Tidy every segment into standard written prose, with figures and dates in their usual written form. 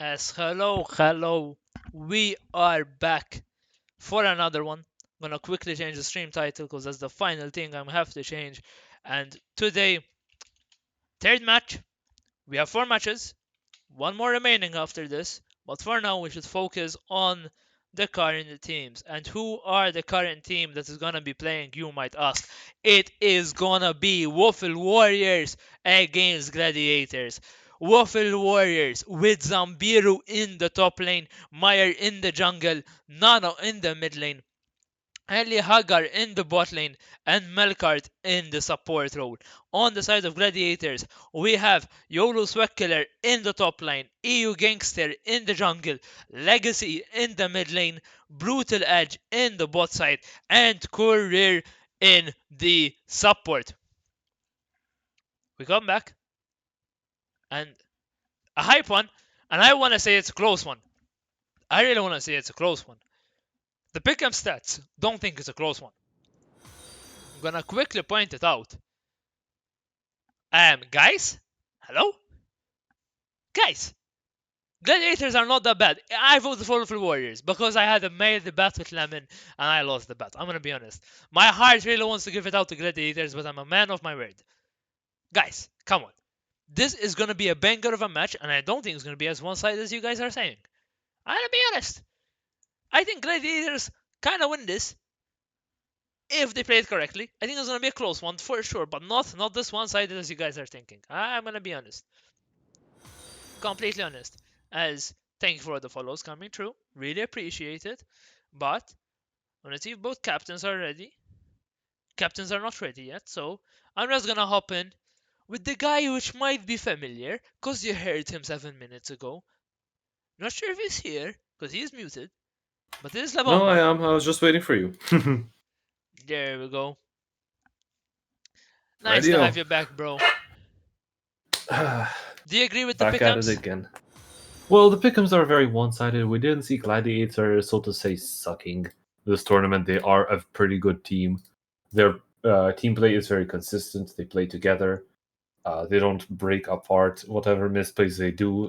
As hello, we are back for another one. I'm gonna quickly change the stream title because that's the final thing I'm have to change. And today, third match. We have 4 matches, one more remaining after this. But for now, we should focus on the current teams. And who are the current team that is gonna be playing? You might ask. It is gonna be Waffle Warriors against Gladiators. Waffle Warriors with Zambiru in the top lane, Meyer in the jungle, Nano in the mid lane, Ali Hagar in the bot lane, and Melkart in the support role. On the side of Gladiators, we have Yolo Swekkeler in the top lane, EU Gangster in the jungle, Legacy in the mid lane, Brutal Edge in the bot side, and Courier in the support. We come back, and a hype one, and I want to say it's a close one. I really want to say it's a close one. The pick'em stats don't think it's a close one. I'm gonna quickly point it out. Guys? Hello? Guys! Gladiators are not that bad. I voted for the Warriors because I had made the bet with Lemon and I lost the bet. I'm gonna be honest. My heart really wants to give it out to Gladiators, but I'm a man of my word. Guys, come on. This is gonna be a banger of a match, and I don't think it's gonna be as one-sided as you guys are saying. I'm gonna be honest. I think Gladiators kinda win this if they play it correctly. I think it's gonna be a close one for sure, but not this one-sided as you guys are thinking. I'm gonna be honest. Completely honest. As thank you for the follows coming through. Really appreciate it. But I want to see if both captains are ready. Captains are not ready yet, so I'm just gonna hop in with the guy which might be familiar, cause you heard him 7 minutes ago. Not sure if he's here, cause he's muted. But this is No, Labomba. I am. I was just waiting for you. There we go. Nice to Radio. have you back, bro. Do you agree with the Back at it pick'ems? again. Well, the pick'ems are very one-sided. We didn't see Gladiator, so to say, sucking this tournament. They are a pretty good team. Their team play is very consistent. They play together. They don't break apart. Whatever misplays they do,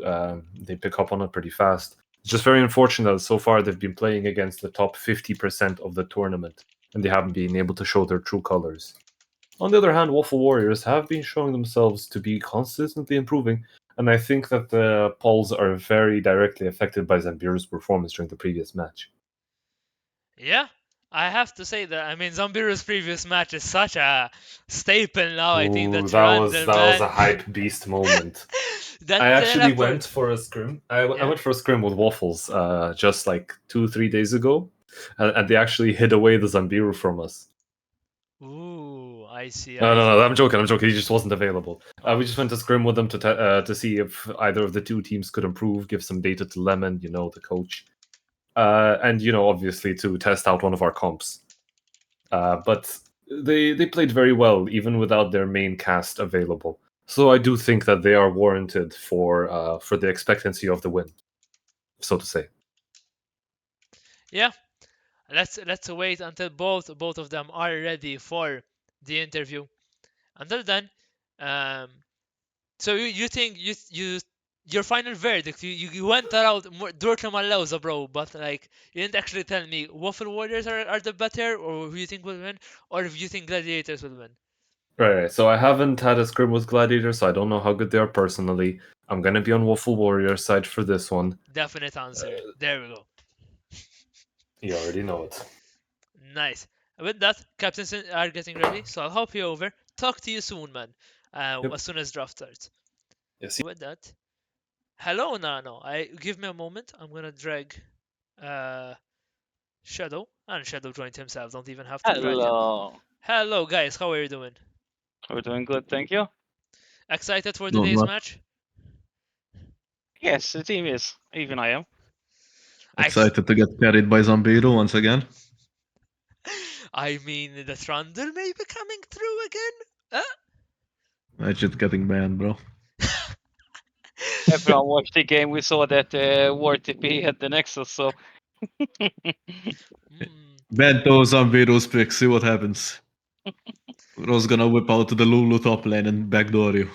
they pick up on it pretty fast. It's just very unfortunate that so far they've been playing against the top 50% of the tournament, and they haven't been able to show their true colors. On the other hand, Waffle Warriors have been showing themselves to be consistently improving, and I think that the polls are very directly affected by Zambiru's performance during the previous match. Yeah, I have to say that. I mean, Zambiru's previous match is such a staple now. I think Ooh, that that was Randall, man. a hype beast moment. That I actually went teleport. for a scrim. I Yeah. went for a scrim with Waffles just like 2-3 days ago, and they actually hid away the Zambiru from us. Ooh, I see. No, I'm joking. He just wasn't available. We just went to scrim with them to see if either of the two teams could improve, give some data to Lemon, the coach, and obviously to test out one of our comps. But they played very well even without their main cast available. So I do think that they are warranted for the expectancy of the win, so to say. Yeah. Let's wait until both of them are ready for the interview. Until then, um, so you think your final verdict? You went around Dortmund Malauza, bro, but like you didn't actually tell me Waffle Warriors are the better, or who you think will win, or if you think Gladiators will win. Right. So I haven't had a scrim with Gladiator, so I don't know how good they are personally. I'm gonna be on Waffle Warrior side for this one. Definite answer. There we go. You already know it. Nice. With that, captains are getting ready, so I'll hop you over. Talk to you soon, man. Yep. As soon as draft starts. Yes. With that, hello, Nano. Give me a moment. I'm gonna drag Shadow, and Shadow joined himself. Don't even have to drag him. Hello. Hello, guys. How are you doing? We're doing good, thank you. Excited for No, today's not match? Yes, the team is. Even I am. excited to get carried by Zambiru once again. I mean, the Trundle may be coming through again. I just getting banned, bro. Everyone watched the game. We saw that War TP had the Nexus, so. Ban those Zambiru's picks, see what happens. Rose gonna whip out to the Lulu top lane and backdoor you.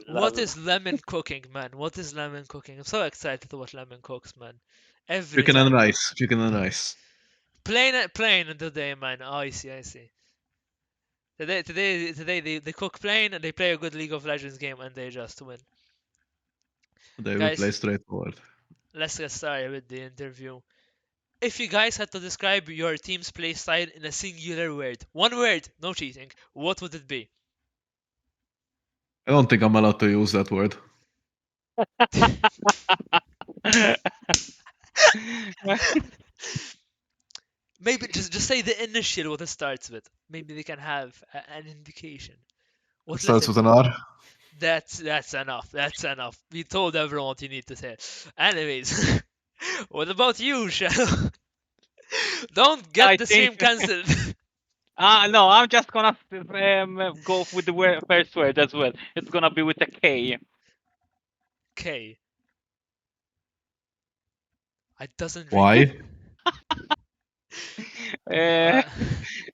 What is lemon cooking, man? What is lemon cooking? I'm so excited to watch lemon cooks, man. Every Chicken time. and rice. Chicken and rice. Plain today, man. Oh, I see, I see. Today they cook plain and they play a good League of Legends game and they just win. They will play Guys, straightforward. let's get started with the interview. If you guys had to describe your team's play style in a singular word, one word, no cheating, what would it be? I don't think I'm allowed to use that word. Maybe just say the initial what it starts with. Maybe they can have an indication. It What starts letter? with an R. That's enough. That's enough. We told everyone what you need to say. Anyways, what about you, Shadow? Don't get I the think. stream cancelled. No, I'm just gonna go with the first word as well. It's gonna be with a K. K. It doesn't ring. Why? Uh, Uh,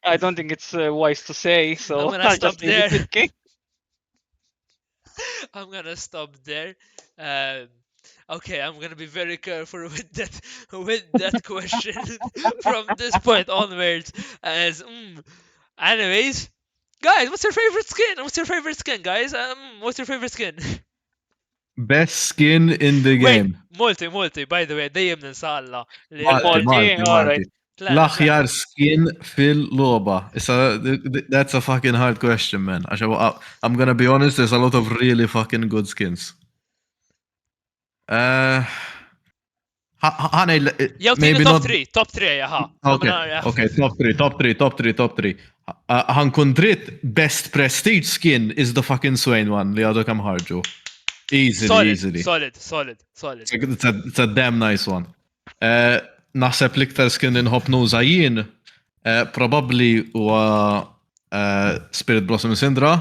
I don't think it's wise to say, I'm so gonna I'll stop just leave it there. with K. I'm gonna stop there. Um, okay, I'm gonna be very careful with that question from this point onwards. Anyways, guys, what's your favorite skin? What's your favorite skin, guys? What's your favorite skin? Best skin in the Wait, game. multi. By the way, دايم ننسى Malti, Multi, Malti, alright. Malti. طلعنا الأخيار skin fil-logħba. That's a fucking hard question, man. I'm gonna be honest, there's a lot of really fucking good skins. يلا maybe توب not. 3 توب 3 يا ها Okay, top 3. ħankun dritt, best prestige skin is the fucking Swain one li għadu kam ħarġu. Easily. It's a damn nice one. Naħseb liktar skin inħobb nuża jien, probably huwa Spirit Blossom Syndra.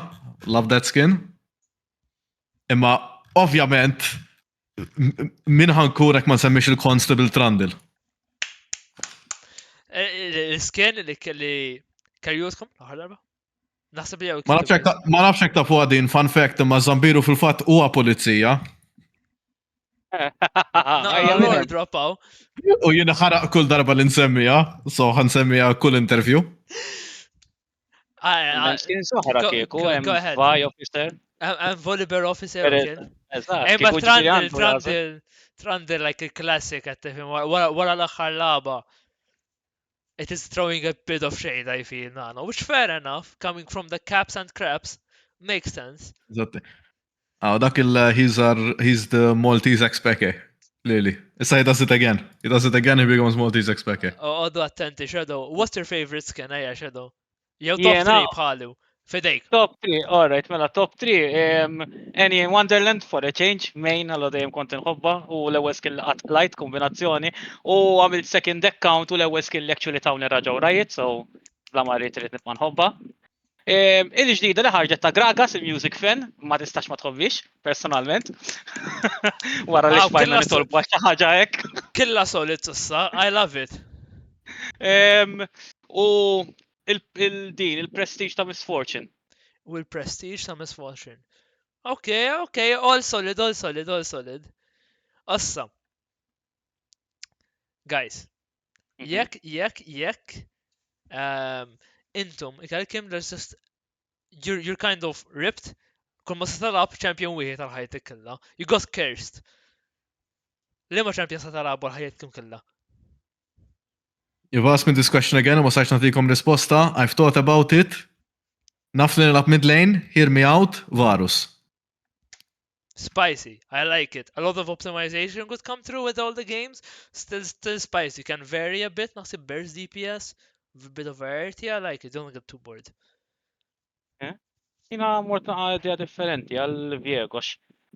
Love that skin. Imma, ovvjament, min ħankurek ma nsemmix il-Constable Trundle. السكين اللي كاريوسكم اخر ضربه نحسب لي Ma nafx hekk ta' fuq din, fun fact, ma Zambiru fil-fatt huwa pulizija. no dropaw U jien ħaraq kull darba li nsemmija, so ħansemmija kull interview. Skin soħra kieku, go ahead. Vi officer. I'm Volibear officer, okay. Eżatt, Ma kieku ġifiri għandu raza. Trundle like a classic għattifim, wara l-axħar laba. It is throwing a bit of shade, I feel, no, which fair enough, coming from the caps and craps, makes sense. Dak he's the Maltese ex-Peke, Lily. Issa he does it again. He becomes Maltese ex-Peke. Għoddu attenti, Shadow. What's your favorite skin, ejja, Shadow? Jew top Jena- 3 bħalu. Fidejk. Top 3, alright, mela top 3. Any Wonderland for a change, main għallu dejjem kont inħobba u l-ewwel skill qatt light kombinazzjoni u għamilt second deck count u l-ewwel skill actually tawni raġaw rajiet, so bla ma rrid irid nibqa' nħobba. Il-ġdida li ħarġet ta' Gragas, il-music fan, ma tistax ma tħobbix, personalment. Wara li xbajna nitolbu għax xi ħaġa hekk. Killa solid issa, I love it. U il-prestige ta' Misfortune. U l-prestige ta' Misfortune. Okay, all solid. Issa. Guys, jekk intom ikalkim there's just you're kind of ripped kull ma satalab champion wieħed għal ħajtek killa. You got cursed. Liema champion satalab għal ħajtkom killa. You've asked me this question again, u ma sarx nagħtikom risposta. I've thought about it. Naf li nilab mid lane, hear me out, Varus. Spicy. I like it. A lot of optimization could come through with all the games. Still spicy. Can vary a bit. Naħseb burst DPS. A bit of variety. I like it. Don't get too bored. Jina mort naqa idea differenti għal-Viegox.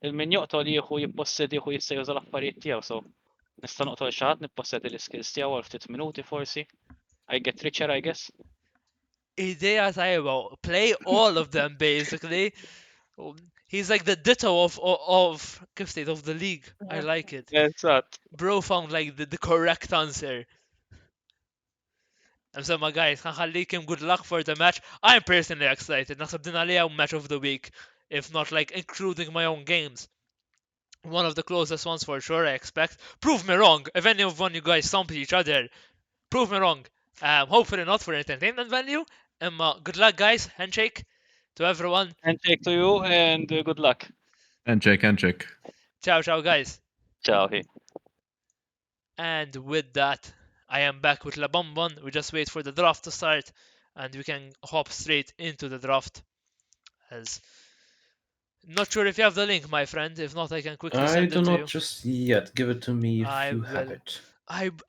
Il-min joqtol jieħu jippossedi jieħu jista' juża l-affarijiet tiegħu, so nista' noqtol xi ħadd nippossedi l-skills tiegħu għal ftit minuti forsi. I get richer, I guess. Idea tajba. Play all of them basically. He's like the ditto of kif state of the league. I like it. Eżatt. Bro found like the correct answer. Msemma guys, ħanħallikim good luck for the match. I'm personally excited. Naħseb din għalija match of the week. if not like including my own games. One of the closest ones for sure, I expect. Prove me wrong. If any of one you guys stomp each other, prove me wrong. Hopefully not for entertainment value. Good luck, guys. Handshake to everyone. Handshake to you and good luck. Handshake. Ciao, ciao, guys. Ciao. And with that, I am back with La Bonbon. We just wait for the draft to start, and we can hop straight into the draft. As not sure if you have the link, my friend. If not, I can quickly send it to you. I do not just yet. Give it to me if I you have will. it.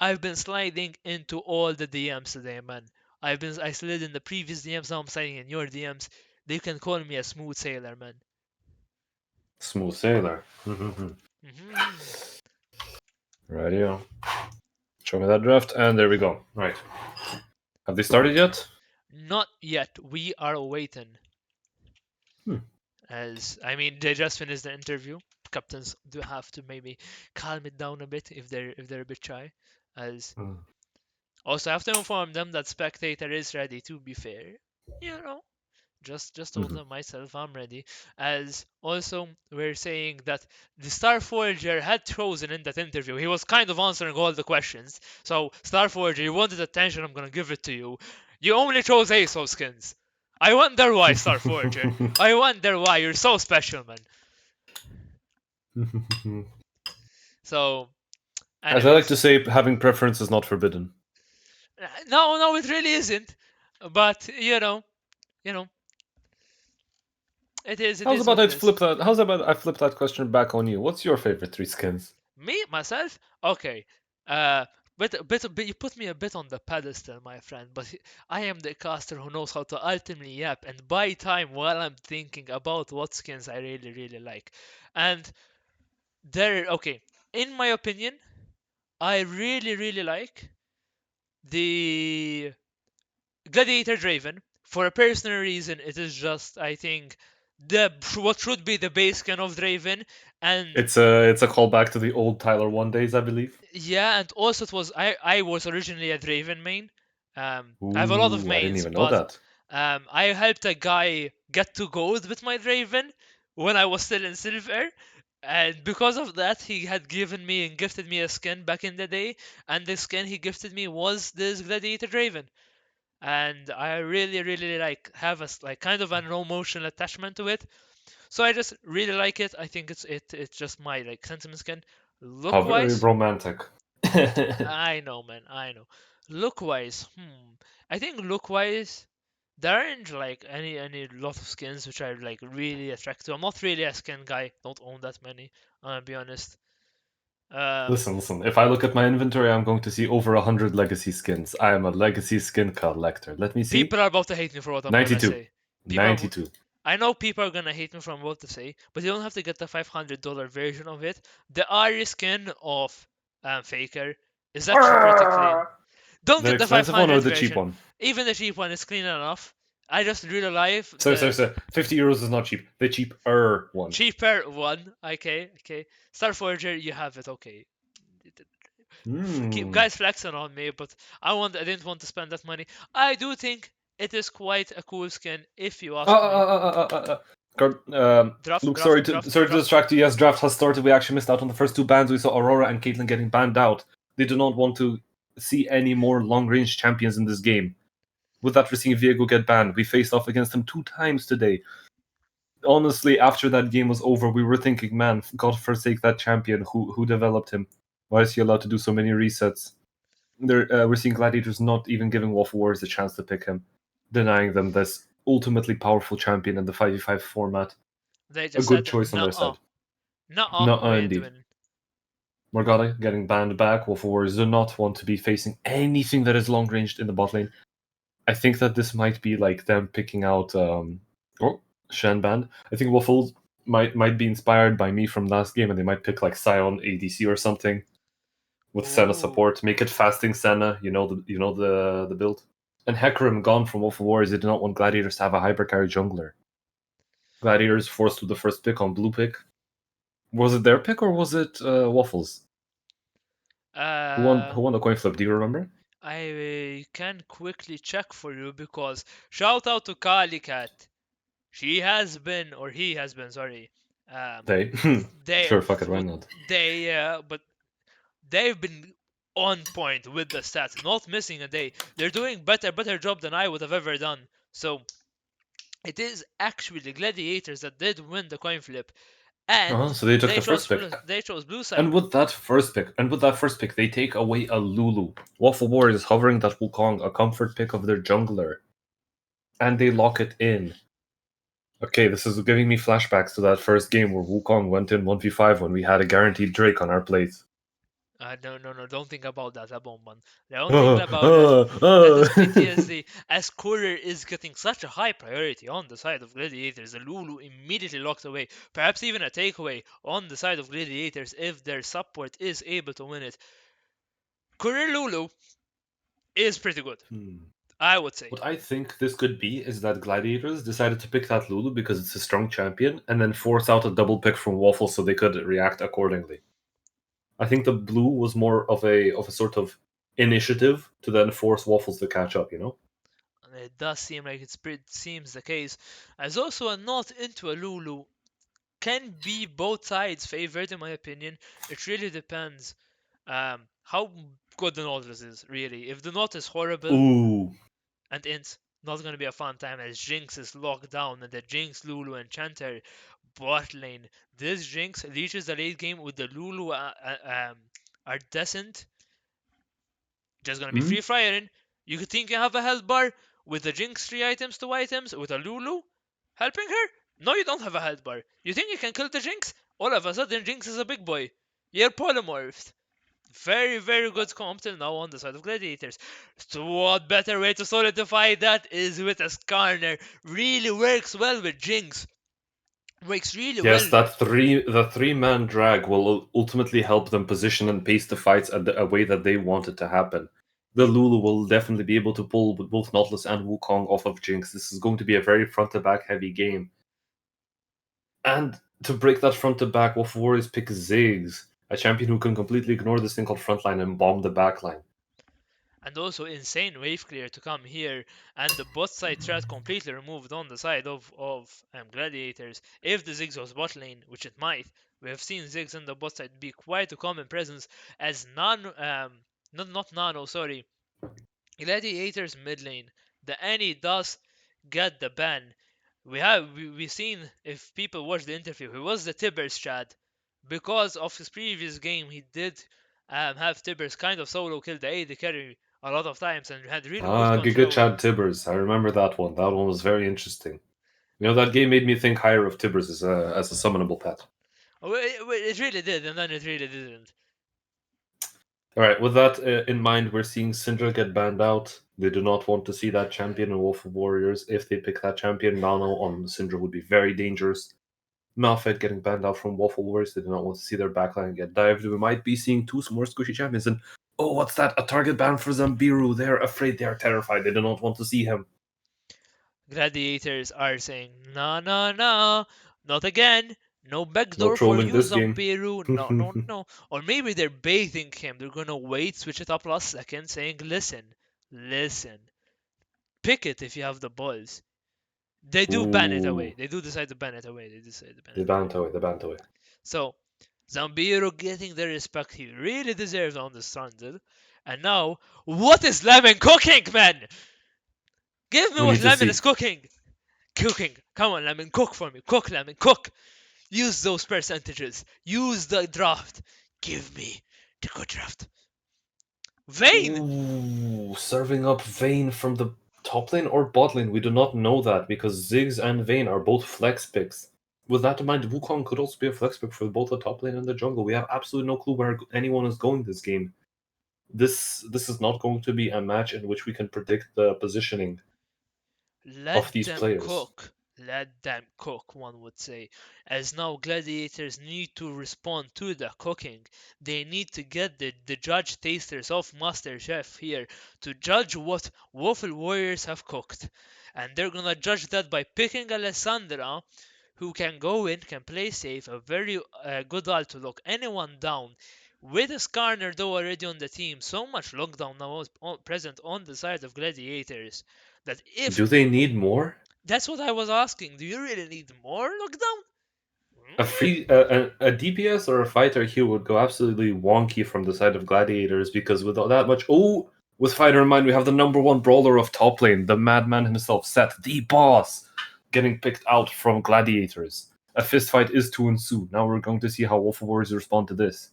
I've been sliding into all the DMs today, man. I slid in the previous DMs. Now I'm sliding in your DMs. They can call me a smooth sailor, man. Smooth sailor. Radio. Show me that draft, and there we go. Right. Have they started yet? Not yet. We are waiting. As I mean, they just finished the interview. Captains do have to maybe calm it down a bit if they're a bit shy. As also, I have to inform them that Spectator is ready. To be fair, you know, just told them myself I'm ready. As also, we're saying that the Starforger had chosen in that interview. He was kind of answering all the questions. So Starforger, you wanted attention. I'm gonna give it to you. You only chose ASO skins. I wonder why, Starforger. I wonder why. You're so special, man. So, as I like anyways. to say, having preference is not forbidden. No, it really isn't. But you know, it is. It How's is about what I it is. flip that? How's about I flip that question back on you? What's your favorite 3 skins? Me myself? Okay. But you put me a bit on the pedestal, my friend. But I am the caster who knows how to ultimately yap and buy time while I'm thinking about what skins I really like. And okay. In my opinion, I really like the Gladiator Draven. For a personal reason, it is just I think what should be the base skin of Draven, and It's a callback to the old Tyler 1 days, I believe. yeah, and also it was I was originally a Draven main. I have a lot of Ooh, I didn't mains, even know but that. I helped a guy get to gold with my Draven when I was still in silver. And because of that, he had given me and gifted me a skin back in the day, and the skin he gifted me was this Gladiator Draven. And I really like have like kind of an emotional attachment to it. So I just really like it. I think it's just my like sentiment skin. How Look very wise, romantic. I know, man, I know. Look wise, I think look wise, there aren't like any lot of skins which are like really attractive. I'm not really a skin guy. Don't own that many. I'm gonna be honest. Listen. If I look at my inventory, I'm going to see over 100 legacy skins. I am a legacy skin collector. Let me see. People are about to hate me for what I'm 92. gonna say. 92. I know people are gonna hate me from what to say, but you don't have to get the $500 version of it. The Ari skin of Faker is actually pretty clean. Don't The get the expensive one or 500 the cheap version. one? Even the cheap one is clean enough. I just really like So, the 50 euros is not cheap. The cheaper one. cheaper one. Okay. Starforger, you have it. Okay. Keep guys flexing on me, but I didn't want to spend that money. I do think it is quite a cool skin, if you ask me. Luke, sorry to distract you. Yes, draft has started. We actually missed out on the first 2 bans. We saw Aurora and Caitlyn getting banned out. They do not want to see any more long-range champions in this game. With that, we're seeing Viego get banned. We faced off against him 2 times today. Honestly, after that game was over, we were thinking, man, God forsake that champion. Who developed him? Why is he allowed to do so many resets? We're seeing Gladiators not even giving Wolf Wars a chance to pick him, denying them this ultimately powerful champion in the 5v5 format. They A just good said, choice on their side. Nuh-uh, we ain't indeed. doing. Morgana getting banned back. Wolf Wars do not want to be facing anything that is long ranged in the bot lane. I think that this might be like them picking out Shen band. I think Waffles might be inspired by me from last game, and they might pick like Sion ADC or something with Senna support. Make it fasting Senna. You know the build. And Hecarim gone from Wolf of Wars. They did not want Gladiators to have a hyper carry jungler. Gladiators forced to the first pick on blue pick. Was it their pick or was it Waffles? Who won the coin flip? Do you remember? I can quickly check for you because shout out to Kali Cat. She has been, or he has been, sorry. They They, sure, fuck it, why not? but they've been on point with the stats, not missing a day. They're doing better job than I would have ever done. So it is actually Gladiators that did win the coin flip, and So they took the first pick. They chose blue side. And with that first pick, they take away a Lulu. Waffle Warriors hovering that Wukong, a comfort pick of their jungler. And they lock it in. Okay, this is giving me flashbacks to that first game where Wukong went in 1v5 when we had a guaranteed Drake on our plate. No, don't think about that, Abomban. Don't think about that. That is PTSD. As Courier is getting such a high priority on the side of Gladiators, the Lulu immediately locked away. Perhaps even a takeaway on the side of Gladiators if their support is able to win it. Courier Lulu is pretty good, I would say. What I think this could be is that Gladiators decided to pick that Lulu because it's a strong champion and then force out a double pick from Waffle so they could react accordingly. I think the blue was more of a sort of initiative to then force Waffles to catch up, you know? It does seem like seems the case. As also a not into a Lulu can be both sides favored in my opinion. It really depends how good the Nautilus is, really. If the Nautilus is horrible Ooh. and int, not gonna be a fun time as Jinx is locked down and the Jinx, Lulu, and Chanter bot lane. This Jinx reaches the late game with the Lulu are decent. Just gonna be free firing. You could think you have a health bar with the Jinx 3 items, 2 items, with a Lulu helping her? No, you don't have a health bar. You think you can kill the Jinx? All of a sudden, Jinx is a big boy. You're polymorphed. Very good comp till now on the side of Gladiators. So what better way to solidify that is with a Skarner. Really works well with Jinx. Works really well. Yes, the three-man drag will ultimately help them position and pace the fights a way that they want it to happen. The Lulu will definitely be able to pull with both Nautilus and Wukong off of Jinx. This is going to be a very front-to-back heavy game. And to break that front-to-back, Waffle Warriors pick Ziggs, a champion who can completely ignore this thing called frontline and bomb the backline. And also insane wave clear to come here, and the bot side threat completely removed on the side of Gladiators. If the Ziggs was bot lane, which it might, we have seen Ziggs on the bot side be quite a common presence as not Nano, sorry, Gladiators mid lane. The Annie does get the ban. We've seen, if people watch the interview, he was the Tibbers Chad. Because of his previous game, he did have Tibbers kind of solo kill the AD carry a lot of times and had really good control. Giga Chad Tibbers. I remember that one. That one was very interesting. You know, that game made me think higher of Tibbers as a summonable pet. Oh, it really did, and then it really didn't. All right, with that in mind, we're seeing Syndra get banned out. They do not want to see that champion in Wolf of Warriors. If they pick that champion, Nano on Syndra would be very dangerous. Malphite getting banned out from Waffle Warriors. They do not want to see their backline get dived. We might be seeing two more squishy champions. And oh, what's that? A target ban for Zambiru. They're afraid. They are terrified. They do not want to see him. Gladiators are saying, no, not again. No backdoor No for trolling you, this game. Zambiru. No. Or maybe they're baiting him. They're gonna wait, switch it up last second, saying, listen. Pick it if you have the balls. They do ban it away. They do decide to ban it away. They ban it away. So, Zambiru getting the respect he really deserves on the Stranded. And now, what is Lemon cooking, man? Give me what Lemon is cooking. Cooking. Come on, Lemon, cook for me. Cook, Lemon, cook. Use those percentages. Use the draft. Give me the good draft. Vayne! Ooh, serving up Vayne from the top lane or bot lane. We do not know that because Ziggs and Vayne are both flex picks. With that in mind, Wukong could also be a flex pick for both the top lane and the jungle. We have absolutely no clue where anyone is going this game. This is not going to be a match in which we can predict the positioning of these players. Let them cook, one would say. As now Gladiators need to respond to the cooking. They need to get the judge tasters of MasterChef here to judge what Waffle Warriors have cooked. And they're gonna judge that by picking Alessandra, who can go in, can play safe, a very good ult to lock anyone down. With a Skarner though already on the team, so much lockdown now present on the side of Gladiators that if do they need more? That's what I was asking. Do you really need more lockdown? A DPS or a fighter here would go absolutely wonky from the side of gladiators because with all that much, with fighter in mind, we have the number one brawler of top lane, the madman himself, Seth, the boss, getting picked out from gladiators. A fist fight is to ensue. Now we're going to see how Wolf of Warriors respond to this.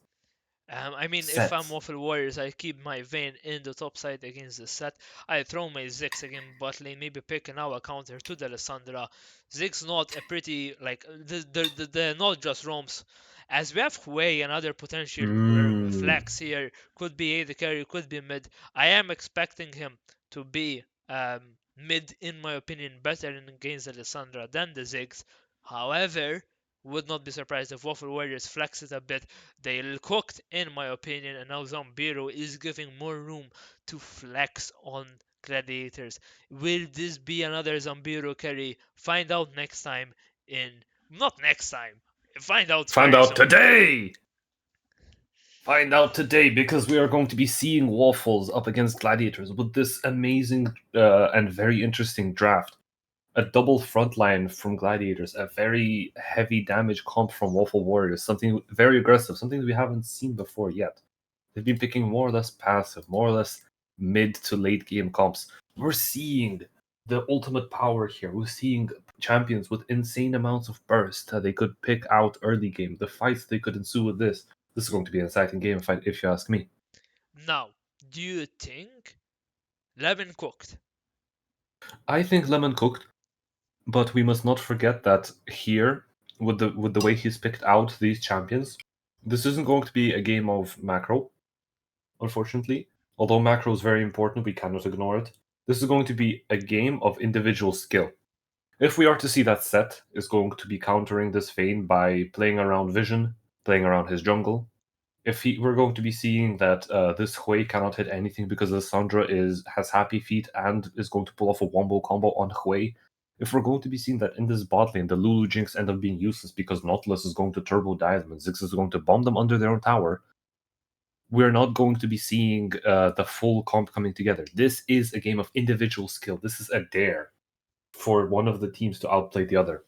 I mean, if I'm Set. Waffle Warriors, I keep my Vayne in the top side against the set. I throw my Ziggs again bot lane, maybe pick an hour counter to the Lissandra. Ziggs not a pretty, like, the not just roams. As we have Hui, another potential flex here, could be AD carry, could be mid. I am expecting him to be mid, in my opinion, better in against the Lissandra than the Ziggs. However, would not be surprised if Waffle Warriors flex it a bit. They cooked, in my opinion, and now Zambiro is giving more room to flex on Gladiators. Will this be another Zambiro carry? Find out next time in. Not next time. Find out Find very out soon. today! Find out today because we are going to be seeing Waffles up against Gladiators with this amazing and very interesting draft. A double frontline from Gladiators, a very heavy damage comp from Waffle Warriors, something very aggressive, something we haven't seen before yet. They've been picking more or less passive, more or less mid to late game comps. We're seeing the ultimate power here. We're seeing champions with insane amounts of burst that they could pick out early game. The fights they could ensue with this. This is going to be an exciting game if you ask me. Now, do you think Lemon cooked? I think Lemon cooked, but we must not forget that here, with the way he's picked out these champions, this isn't going to be a game of macro, unfortunately. Although macro is very important, we cannot ignore it. This is going to be a game of individual skill. If we are to see that Set is going to be countering this Vayne by playing around Vision, playing around his jungle, if we're going to be seeing that this Hui cannot hit anything because Lissandra has happy feet and is going to pull off a wombo combo on Hui, if we're going to be seeing that in this bot lane, the Lulu Jinx end up being useless because Nautilus is going to turbo dive them and Ziggs is going to bomb them under their own tower, we're not going to be seeing the full comp coming together. This is a game of individual skill. This is a dare for one of the teams to outplay the other.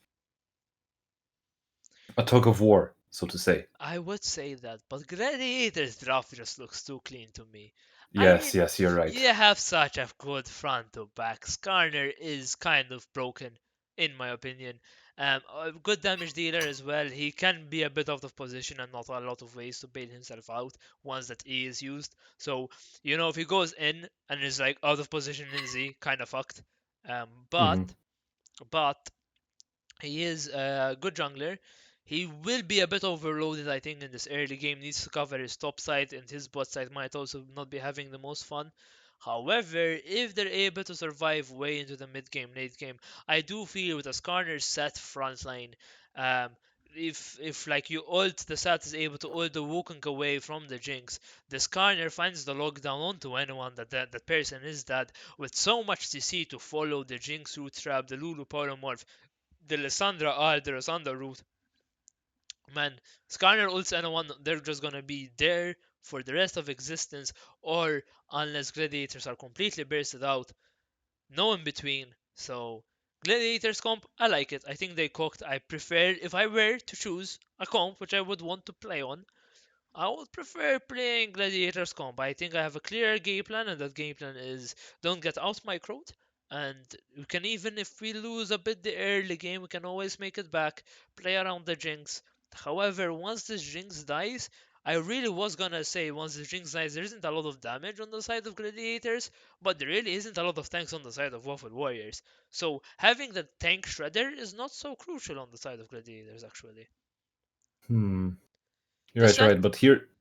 A tug of war, so to say. I would say that, but Gladiators draft just looks too clean to me. Yes, you're right. You have such a good front to back. Skarner is kind of broken, in my opinion. A good damage dealer as well. He can be a bit out of position and not a lot of ways to bail himself out once that E is used. So, if he goes in and is like out of position in Z, kind of fucked. Um, but, Mhm. but he is a good jungler. He will be a bit overloaded, I think, in this early game. Needs to cover his top side, and his bot side might also not be having the most fun. However, if they're able to survive way into the mid game, late game, I do feel with a Skarner set frontline, um, if like you ult, the set is able to ult the Wukong away from the Jinx, the Skarner finds the lockdown onto anyone that person is dead, with so much CC to follow the Jinx root trap, the Lulu polymorph, the Lissandra route. Man, Skarner ults anyone, they're just gonna be there for the rest of existence, or unless Gladiators are completely bursted out, no in between. So, Gladiators comp, I like it. I think they cooked. I prefer, if I were to choose a comp which I would want to play on, I would prefer playing Gladiators comp. I think I have a clear game plan, and that game plan is don't get out microed. And we can, even if we lose a bit the early game, we can always make it back, play around the Jinx. However, once this Jinx dies, I really was gonna say once the Jinx dies, there isn't a lot of damage on the side of Gladiators, but there really isn't a lot of tanks on the side of Waffle Warriors. So having the tank shredder is not so crucial on the side of Gladiators, actually. You're The right, you're set, right. But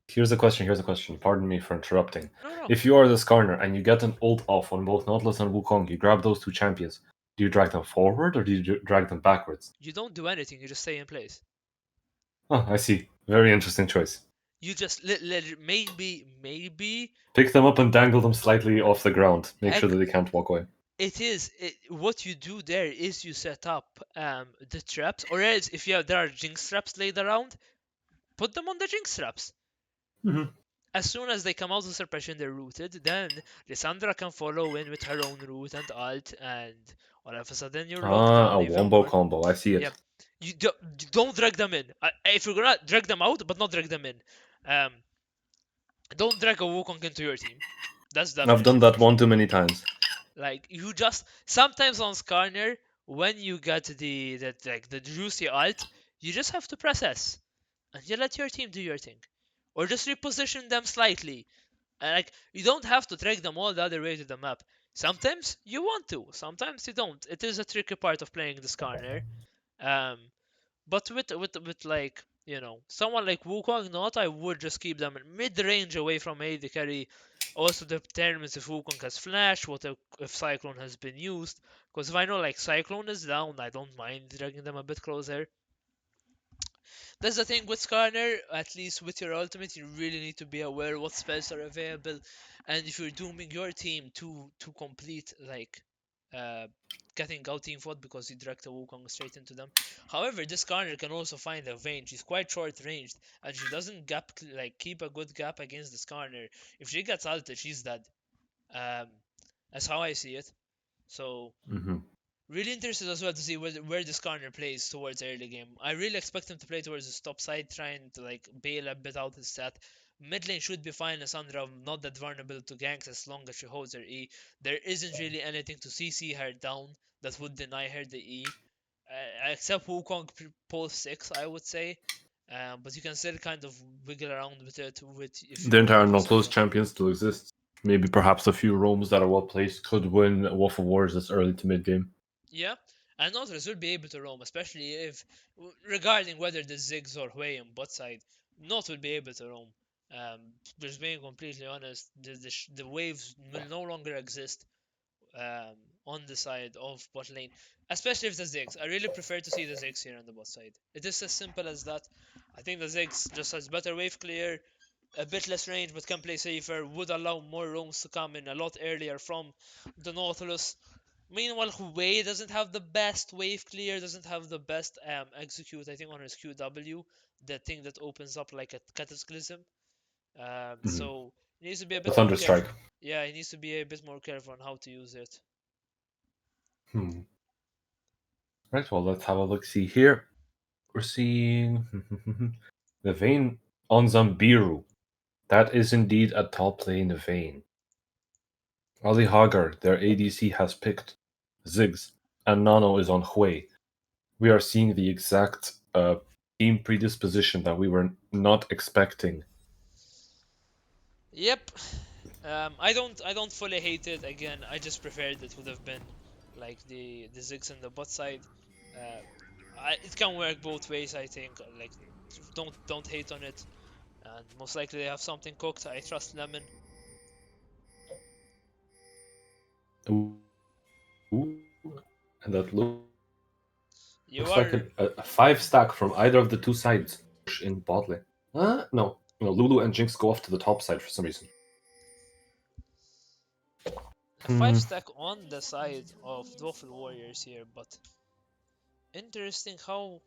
here's a question. Here's a question. Pardon me for interrupting. no. If you are the Skarner and you get an ult off on both Nautilus and Wukong, you grab those two champions. Do you drag them forward or do you drag them backwards? You don't do anything, you just stay in place. Oh, I see. Very interesting choice. You just maybe Pick them up and dangle them slightly off the ground. Make sure that they can't walk away. what you do there is you set up the traps, or else if there are Jinx traps laid around, put them on the Jinx traps. Mhm. As soon as they come out of suppression, they're rooted. Then Lissandra can follow in with her own root and alt, and all of a sudden you're locked down A even wombo more. combo. I see it. Yep. You don't drag them in. If you're gonna drag them out, but not drag them in. Don't drag a Wukong into your team. That's definitely I've done that first. one too many times. Like you just sometimes on Skarner when you get the juicy alt, you just have to press S and you let your team do your thing, or just reposition them slightly. And like you don't have to drag them all the other way to the map. Sometimes you want to, sometimes you don't. It is a tricky part of playing the Skarner. Um, but with like someone like Wukong, not I would just keep them in mid range away from AD carry. Also determines if Wukong has flash, what if Cyclone has been used. Because if I know like Cyclone is down, I don't mind dragging them a bit closer. That's the thing with Skarner, at least with your ultimate, you really need to be aware what spells are available, and if you're dooming your team to complete like uh, getting out team fought because you direct a Wukong straight into them. However, this Skarner can also find a range. She's quite short ranged, and she doesn't keep a good gap against the Skarner. If she gets ulted, she's dead. Um, that's how I see it. So Mm-hmm. really interested as well to see where this corner plays towards early game. I really expect him to play towards the top side, trying to like bail a bit out his stat. Mid lane should be fine. Lissandra not that vulnerable to ganks as long as she holds her E. There isn't really anything to CC her down that would deny her the E, except Wukong post 6, I would say. But you can still kind of wiggle around with it if you The entire if you Nautilus survive. champion still exists. Maybe perhaps a few roams that are well placed could win Wolf of Wars this early to mid game. Yeah, and Nautilus will be able to roam, especially if, regarding whether the Ziggs or Hui on bot side, Not will be able to roam. Just being completely honest, the waves will no longer exist um, on the side of bot lane, especially if the Ziggs. I really prefer to see the Ziggs here on the bot side. It is as simple as that. I think the Ziggs just has better wave clear, a bit less range, but can play safer, would allow more roams to come in a lot earlier from the Nautilus. Meanwhile, Huawei doesn't have the best wave clear, doesn't have the best execute, I think, on his QW, the thing that opens up like a cataclysm. So he needs to be a The bit more Thunderstrike. careful. Yeah, he needs to be a bit more careful on how to use it. Right, well, let's have a look. See here. We're seeing the Vayne on Zambiru. That is indeed a top lane Vayne. Ali Hagar, their ADC, has picked Ziggs, and Nano is on Hui. We are seeing the exact team predisposition that we were not expecting. Yep. I don't fully hate it. Again, I just preferred it would have been like the Ziggs and the bot side. It can work both ways. I think. Like, don't hate on it. And most likely they have something cooked. I trust Lemon. Ooh. And that You looks like are a 5-stack from either of the two sides in bot lane. No. Lulu and Jinx go off to the top side for some reason. 5-stack on the side of Dwarf Warriors here, but interesting how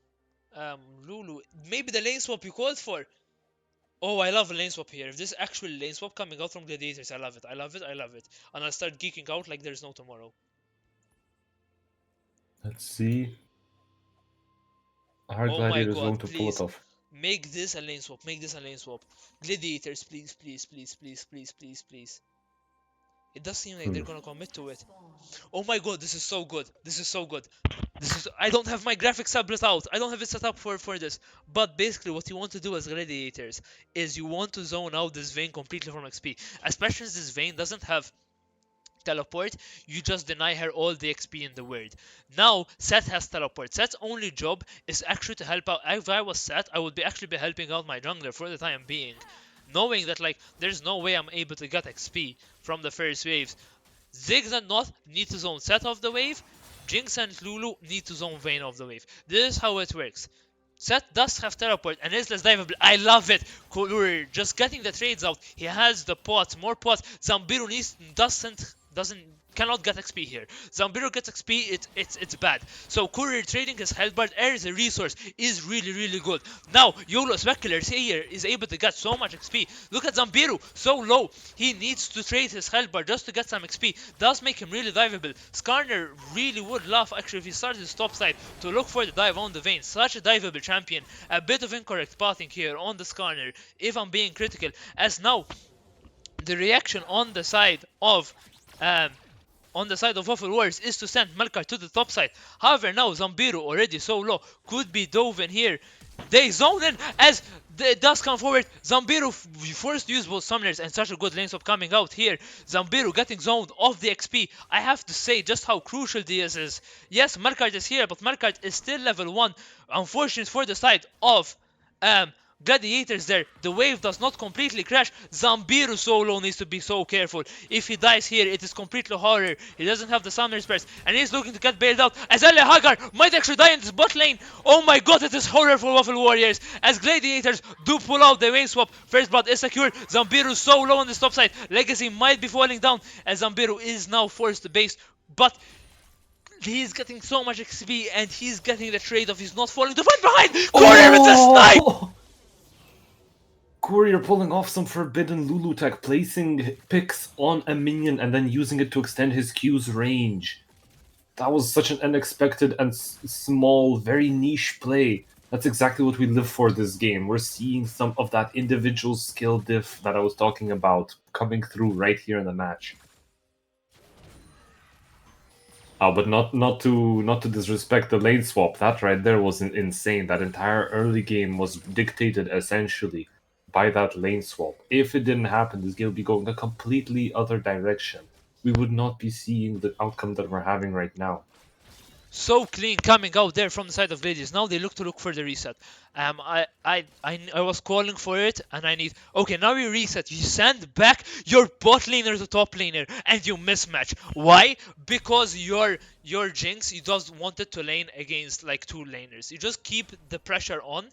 Lulu, maybe the lane swap you called for. Oh, I love a lane swap here. If this actual lane swap coming out from Gladiators, I love it. I love it. I love it. And I'll start geeking out like there's no tomorrow. Let's see. Our Oh my Gladiator is god, going to pull it please. off. Make this a lane swap. Make this a lane swap. Gladiators, please, please, please, please, please, please, please. It does seem like they're gonna commit to it. Oh my god, this is so good. This is so good. I don't have my graphics tablet out. I don't have it set up for this. But basically what you want to do as gladiators is you want to zone out this vein completely from XP. Especially as this vein doesn't have teleport, you just deny her all the XP in the world. Now, Seth has teleport. Seth's only job is actually to help out. If I was Seth, I would actually be helping out my jungler for the time being. Knowing that like there's no way I'm able to get XP from the first waves. Ziggs and Not need to zone Seth off the wave. Jinx and Lulu need to zone Vayne off the wave. This is how it works. Seth does have teleport and is less diveable. I love it. We're just getting the trades out. He has the pots, more pots. Zambiru doesn't cannot get XP here. Zambiru gets XP, it's bad. So courier trading his health bar as a resource is really good. Now YOLO Specular here is able to get so much XP. Look at Zambiru, so low. He needs to trade his health bar just to get some XP. Does make him really diveable. Skarner really would love actually if he started his top side to look for the dive on the vein. Such a diveable champion. A bit of incorrect pathing here on the Skarner, if I'm being critical, as now the reaction on the side of Waffle Warriors is to send Melkar to the top side. However, now Zambiru already so low could be dove in here. They zone in as it does come forward. Zambiru forced to use both summoners and such a good lane swap coming out here. Zambiru getting zoned off the XP. I have to say just how crucial this is. Yes, Melkart is here, but Melkart is still level 1. Unfortunate for the side of Gladiators there. The wave does not completely crash. Zambiru solo needs to be so careful. If he dies here, it is completely horror. He doesn't have the summoner spares, and he's looking to get bailed out. As Ali Hagar might actually die in this bot lane. Oh my god, it is horror for Waffle Warriors. As Gladiators do pull out the wave swap. First blood is secured. Zambiru so low on the top side. Legacy might be falling down as Zambiru is now forced to base. But he's getting so much XP and he's getting the trade off. He's not falling to fight behind. Courier with the snipe! Courier pulling off some forbidden Lulu tech, placing picks on a minion and then using it to extend his Q's range. That was such an unexpected and small, very niche play. That's exactly what we live for this game. We're seeing some of that individual skill diff that I was talking about coming through right here in the match. But not to disrespect the lane swap. That right there was insane. That entire early game was dictated essentially by that lane swap. If it didn't happen, this game would be going a completely other direction. We would not be seeing the outcome that we're having right now. So clean coming out there from the side of Gladius. Now they look for the reset. I was calling for it, and I need. Okay, now you reset. You send back your bot laner to top laner, and you mismatch. Why? Because your Jinx, you just wanted to lane against like 2 laners. You just keep the pressure on.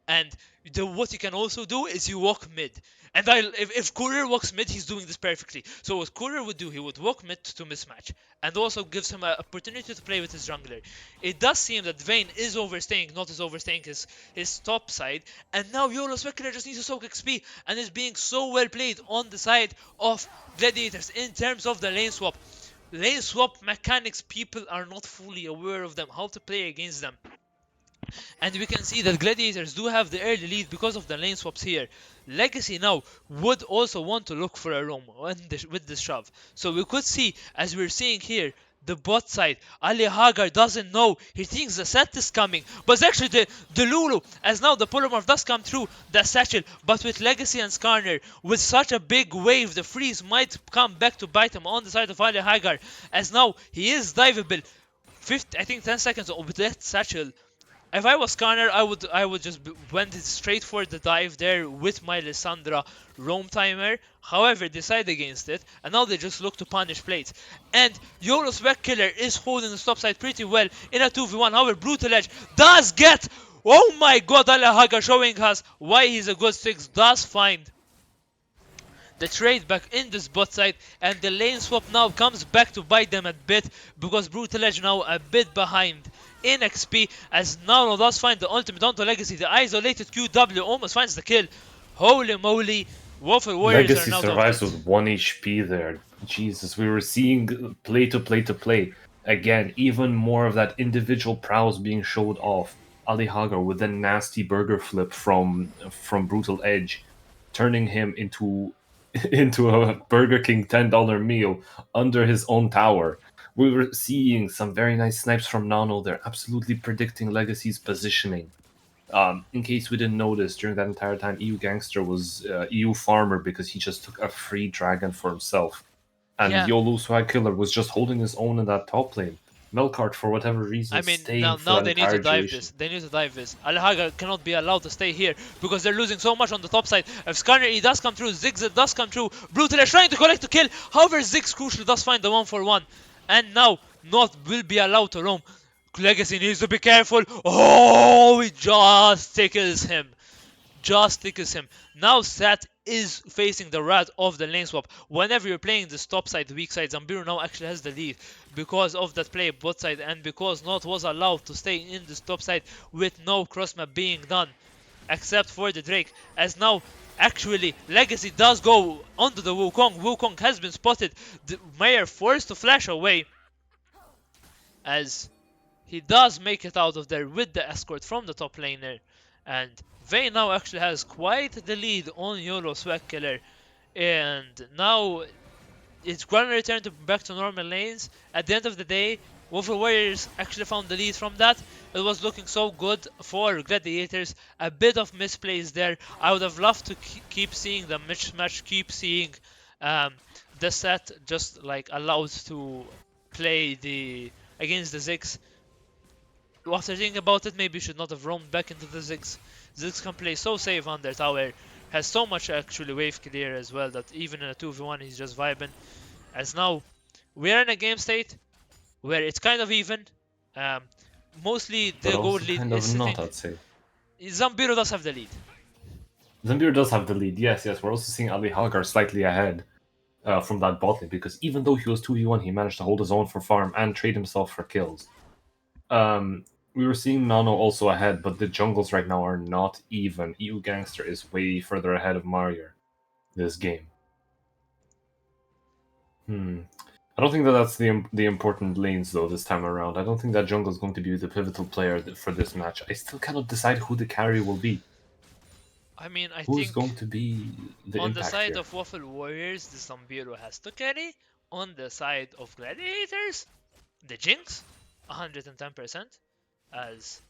And what you can also do is you walk mid. And if Courier walks mid, he's doing this perfectly. So what Courier would do, he would walk mid to mismatch. And also gives him an opportunity to play with his jungler. It does seem that Vayne is overstaying, not is overstaying his top side. And now YOLO Specular just needs to soak XP. And is being so well played on the side of Gladiators in terms of the lane swap. Lane swap mechanics, people are not fully aware of them, how to play against them. And we can see that Gladiators do have the early lead because of the lane swaps here. Legacy now would also want to look for a roam with this shove. So we could see, as we're seeing here, the bot side, Ali Hagar doesn't know. He thinks the set is coming, but it's actually the Lulu, as now the polymorph does come through, the satchel. But with Legacy and Skarner, with such a big wave, the freeze might come back to bite him on the side of Ali Hagar, as now he is diveable. 10 seconds with that satchel. If I was Skarner, I would just went straight for the dive there with my Lissandra roam timer. However, decide against it, and now they just look to punish plates. And YOLO Spec Killer is holding the top side pretty well in a 2v1. However, Brutal Edge does get, oh my god, Alahaga showing us why he's a good 6, does find the trade back in this bot side, and the lane swap now comes back to bite them a bit, because Brutal Edge now a bit behind in XP, as Nano does find the ultimate onto Legacy. The isolated QW almost finds the kill. Holy moly, Waffle Warriors Legacy are now survives dominant. with 1 HP there. Jesus, we were seeing play to play. Again, even more of that individual prowess being showed off. Ali Hagar with a nasty burger flip from Brutal Edge, turning him into a Burger King $10 meal under his own tower. We were seeing some very nice snipes from Nano. They're absolutely predicting Legacy's positioning. In case we didn't notice, during that entire time, EU Gangster was EU Farmer because he just took a free dragon for himself. And Yeah. YOLO Swag Killer was just holding his own in that top lane. Melkart, for whatever reason, I mean, staying now for they that need to entire dive duration. this. They need to dive this. Alhaga cannot be allowed to stay here because they're losing so much on the top side. If Skarner E does come through, Ziggs does come through. Brutal is trying to collect the kill. However, Ziggs crucially does find the 1-for-1. And now, not will be allowed to roam. Legacy needs to be careful. Oh, he just tickles him. just tickles him. Now Sat is facing the wrath of the lane swap. Whenever you're playing this top side, weak side, Zambiru now actually has the lead because of that play bot side and because Not was allowed to stay in this top side with no cross map being done except for the Drake. As now actually Legacy does go onto the Wukong. Wukong has been spotted. The Mayor forced to flash away as he does make it out of there with the escort from the top laner. And Vayne now actually has quite the lead on YOLO Swag Killer. And now it's gonna return back to normal lanes. At the end of the day, Waffle Warriors actually found the lead from that. It was looking so good for Gladiators. A bit of misplays there. I would have loved to keep seeing the mismatch, keep seeing the set just like allowed to play against the Ziggs. After thinking about it, maybe you should not have roamed back into the Ziggs. Ziggs can play so safe under tower, has so much actually wave clear as well that even in a 2v1 he's just vibing. As now, we're in a game state where it's kind of even. Mostly the gold lead kind is of sitting. not, I'd say. Zambiru does have the lead. Zambiru does have the lead, yes. We're also seeing Ali Hagar slightly ahead from that bot lane because even though he was 2v1, he managed to hold his own for farm and trade himself for kills. We were seeing Nano also ahead, but the jungles right now are not even. EU Gangster is way further ahead of Mario this game. I don't think that's the important lanes though this time around. I don't think that jungle is going to be the pivotal player for this match. I still cannot decide who the carry will be. I mean, I Who's think going to be the on impact the side here? of Waffle Warriors, the Zambiru has to carry. On the side of Gladiators, the Jinx, 110%. As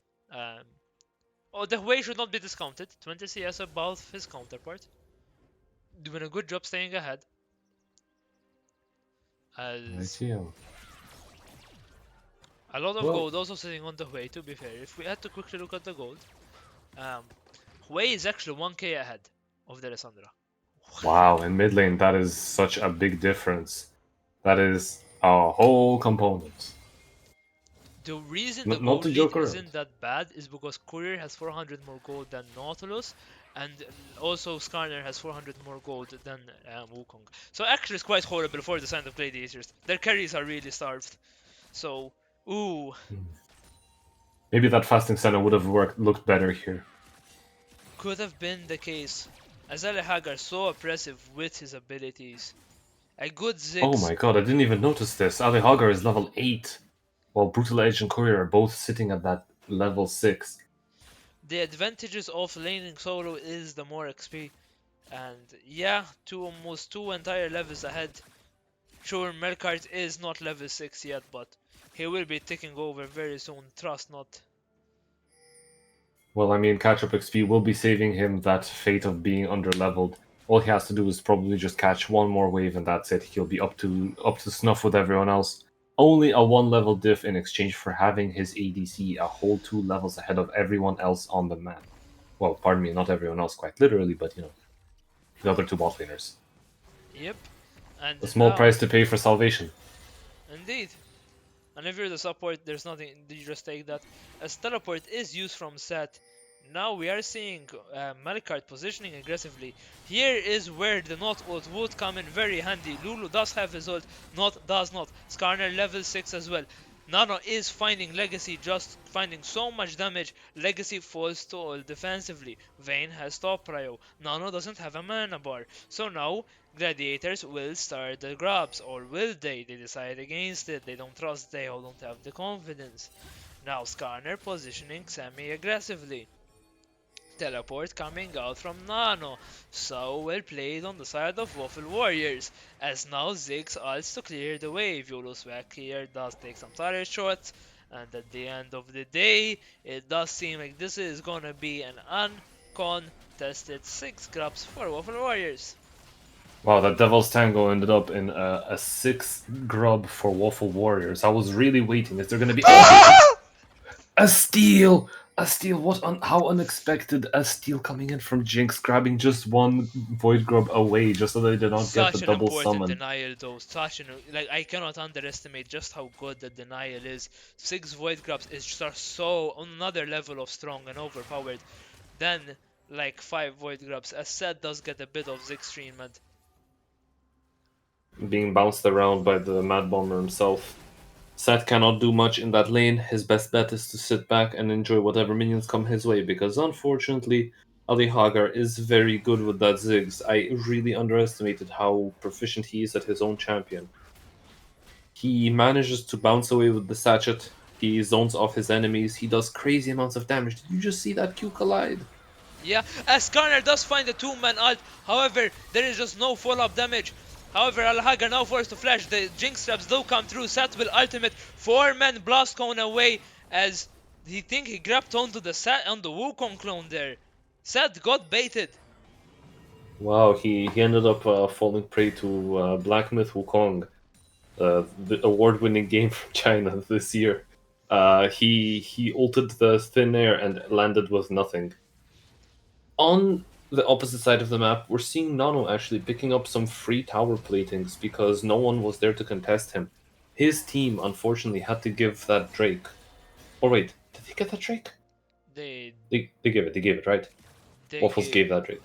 the way should not be discounted. 20 CS above his counterpart. Doing a good job staying ahead. As a lot of gold also sitting on the Hui, to be fair. If we had to quickly look at the gold, Hui is actually 1k ahead of the Lissandra. Wow, in mid lane, that is such a big difference. That is a whole component. The reason the Not gold to lead joke around. isn't that bad is because Courier has 400 more gold than Nautilus, and also Skarner has 400 more gold than Wukong. So actually it's quite horrible for the side of Gladiators. Their carries are really starved. So, ooh. Maybe that fasting center would have looked better here. Could have been the case. As Ali Hagar so oppressive with his abilities. A good Ziggs. Oh my god, I didn't even notice this. Ali Hagar is level 8, while Brutal Edge and Courier are both sitting at that level 6. The advantages of laning solo is the more XP. And yeah, almost 2 entire levels ahead. Sure, Melkart is not level 6 yet, but he will be taking over very soon. Trust not. Well, I mean, catch-up XP will be saving him that fate of being under-leveled. All he has to do is probably just catch one more wave and that's it. He'll be up to snuff with everyone else. Only a 1-level diff in exchange for having his ADC a whole 2 levels ahead of everyone else on the map. Well, pardon me, not everyone else quite literally, but you know, the other 2 bot laners. Yep. And a small now, price to pay for salvation. Indeed. And if you're the support, there's nothing, you just take that. As teleport is used from set. Now we are seeing Malkart positioning aggressively. Here is where the Not ult would come in very handy. Lulu does have his ult, Not does not. Skarner level 6 as well. Nano is finding Legacy, just finding so much damage. Legacy falls stall defensively. Vayne has top prio. Nano doesn't have a mana bar. So now Gladiators will start the grabs, or will they? They decide against it. They don't trust, they all don't have the confidence. Now Skarner positioning semi-aggressively. Teleport coming out from Nano. So well played on the side of Waffle Warriors. As now Ziggs ults to clear the wave. YOLO Swag here does take some turret shots. And at the end of the day, it does seem like this is gonna be an uncontested 6 grabs for Waffle Warriors. Wow, that Devil's Tango ended up in a 6 grub for Waffle Warriors. I was really waiting. Is there going to be a steal? A steal? How unexpected! A steal coming in from Jinx, grabbing just one Void Grub away, just so they did not get the double summon. Such an important denial, though. I cannot underestimate just how good the denial is. 6 Void Grubs is just so on another level of strong and overpowered. Then like 5 void grabs, as Seth does get a bit of Ziggs treatment. Being bounced around by the Mad Bomber himself. Seth cannot do much in that lane. His best bet is to sit back and enjoy whatever minions come his way, because unfortunately, Ali Hagar is very good with that Ziggs. I really underestimated how proficient he is at his own champion. He manages to bounce away with the sachet. He zones off his enemies. He does crazy amounts of damage. Did you just see that Q collide? Yeah, as Skarner does find a 2-man ult, however, there is just no follow-up damage. However, Al-Hagar now forced to flash. The Jinx traps do come through. Seth will ultimate 4-man blast cone away as he grabbed onto the Wukong clone there. Seth got baited. Wow, he ended up falling prey to Black Myth Wukong, the award-winning game from China this year. He ulted the thin air and landed with nothing. On the opposite side of the map, we're seeing Nano actually picking up some free tower platings because no one was there to contest him. His team, unfortunately, had to give that Drake. Or wait, did they get that Drake? They They gave it, right? they Waffles gave that Drake.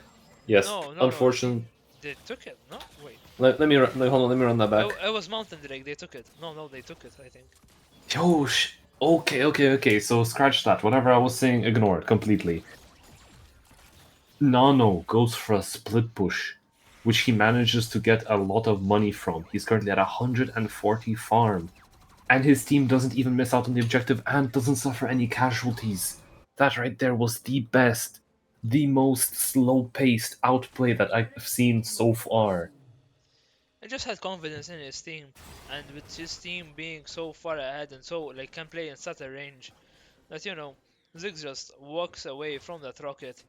Yes, no, unfortunately. they took it. No, wait. Let me hold on. Let me run that back. It was Mountain Drake. They took it. No, they took it. I think. Yo, okay. So scratch that. Whatever I was saying, ignore it completely. Nano goes for a split push, which he manages to get a lot of money from. He's currently at 140 farm, and his team doesn't even miss out on the objective and doesn't suffer any casualties. That right there was the best, the most slow-paced outplay that I've seen so far. I just had confidence in his team, and with his team being so far ahead and so like can play in such a range, that Ziggs just walks away from that rocket,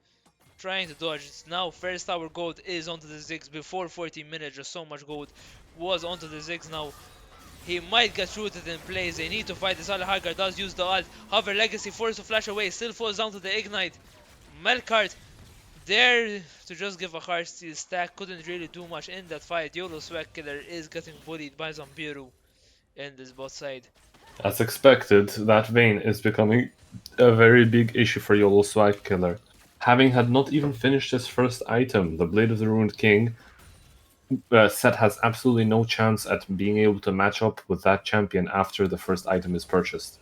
trying to dodge. It's now first tower gold is onto the Ziggs before 40 minutes. Just so much gold was onto the Ziggs now. He might get rooted in place. They need to fight this. Al-Hagar does use the ult. However, Legacy forced to flash away. Still falls down to the ignite. Melkart there to just give a hard steel stack. Couldn't really do much in that fight. YOLO Swag Killer is getting bullied by Zambiru in this bot side. As expected, that Vayne is becoming a very big issue for YOLO Swag Killer. Having had not even finished his first item, the Blade of the Ruined King, Seth has absolutely no chance at being able to match up with that champion after the first item is purchased.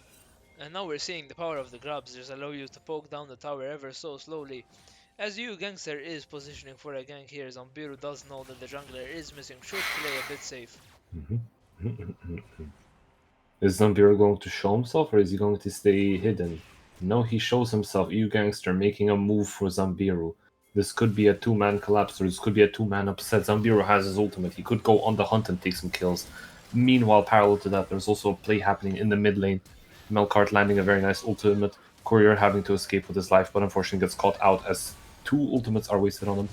And now we're seeing the power of the grabs. Just allow you to poke down the tower ever so slowly. As you Gangster is positioning for a gank here, Zambiru does know that the jungler is missing, should play a bit safe. Is Zambiru going to show himself or is he going to stay hidden? No, he shows himself. EU Gangster making a move for Zambiru. This could be a two-man collapse or this could be a two-man upset. Zambiru has his ultimate. He could go on the hunt and take some kills. Meanwhile, parallel to that, there's also a play happening in the mid lane. Melkart landing a very nice ultimate. Courier having to escape with his life, but unfortunately gets caught out as two ultimates are wasted on him.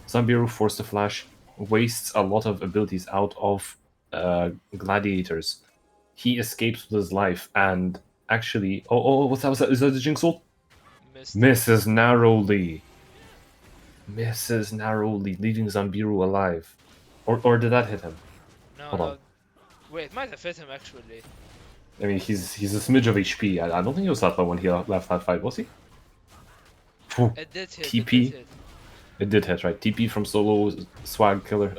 Zambiru forced to flash, wastes a lot of abilities out of gladiators. He escapes with his life and actually... what's that? Is that the Jinx ult? Misses narrowly. Misses narrowly, leaving Zambiru alive. Or did that hit him? Hold on. Wait, it might have hit him actually. I mean, he's a smidge of HP. I don't think he was that low when he left that fight, was he? It did hit. TP. It did hit, right? TP from YOLO Swag Killer.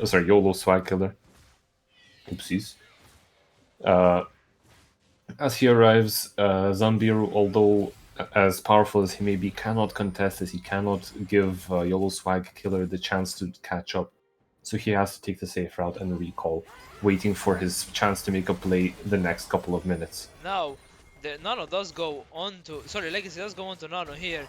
Oopsies. As he arrives, Zambiru, although as powerful as he may be, cannot contest as he cannot give YOLO Swag Killer the chance to catch up. So he has to take the safe route and recall, waiting for his chance to make a play the next couple of minutes. Now, the Nano does go on to... Sorry, Legacy does go on to Nano here.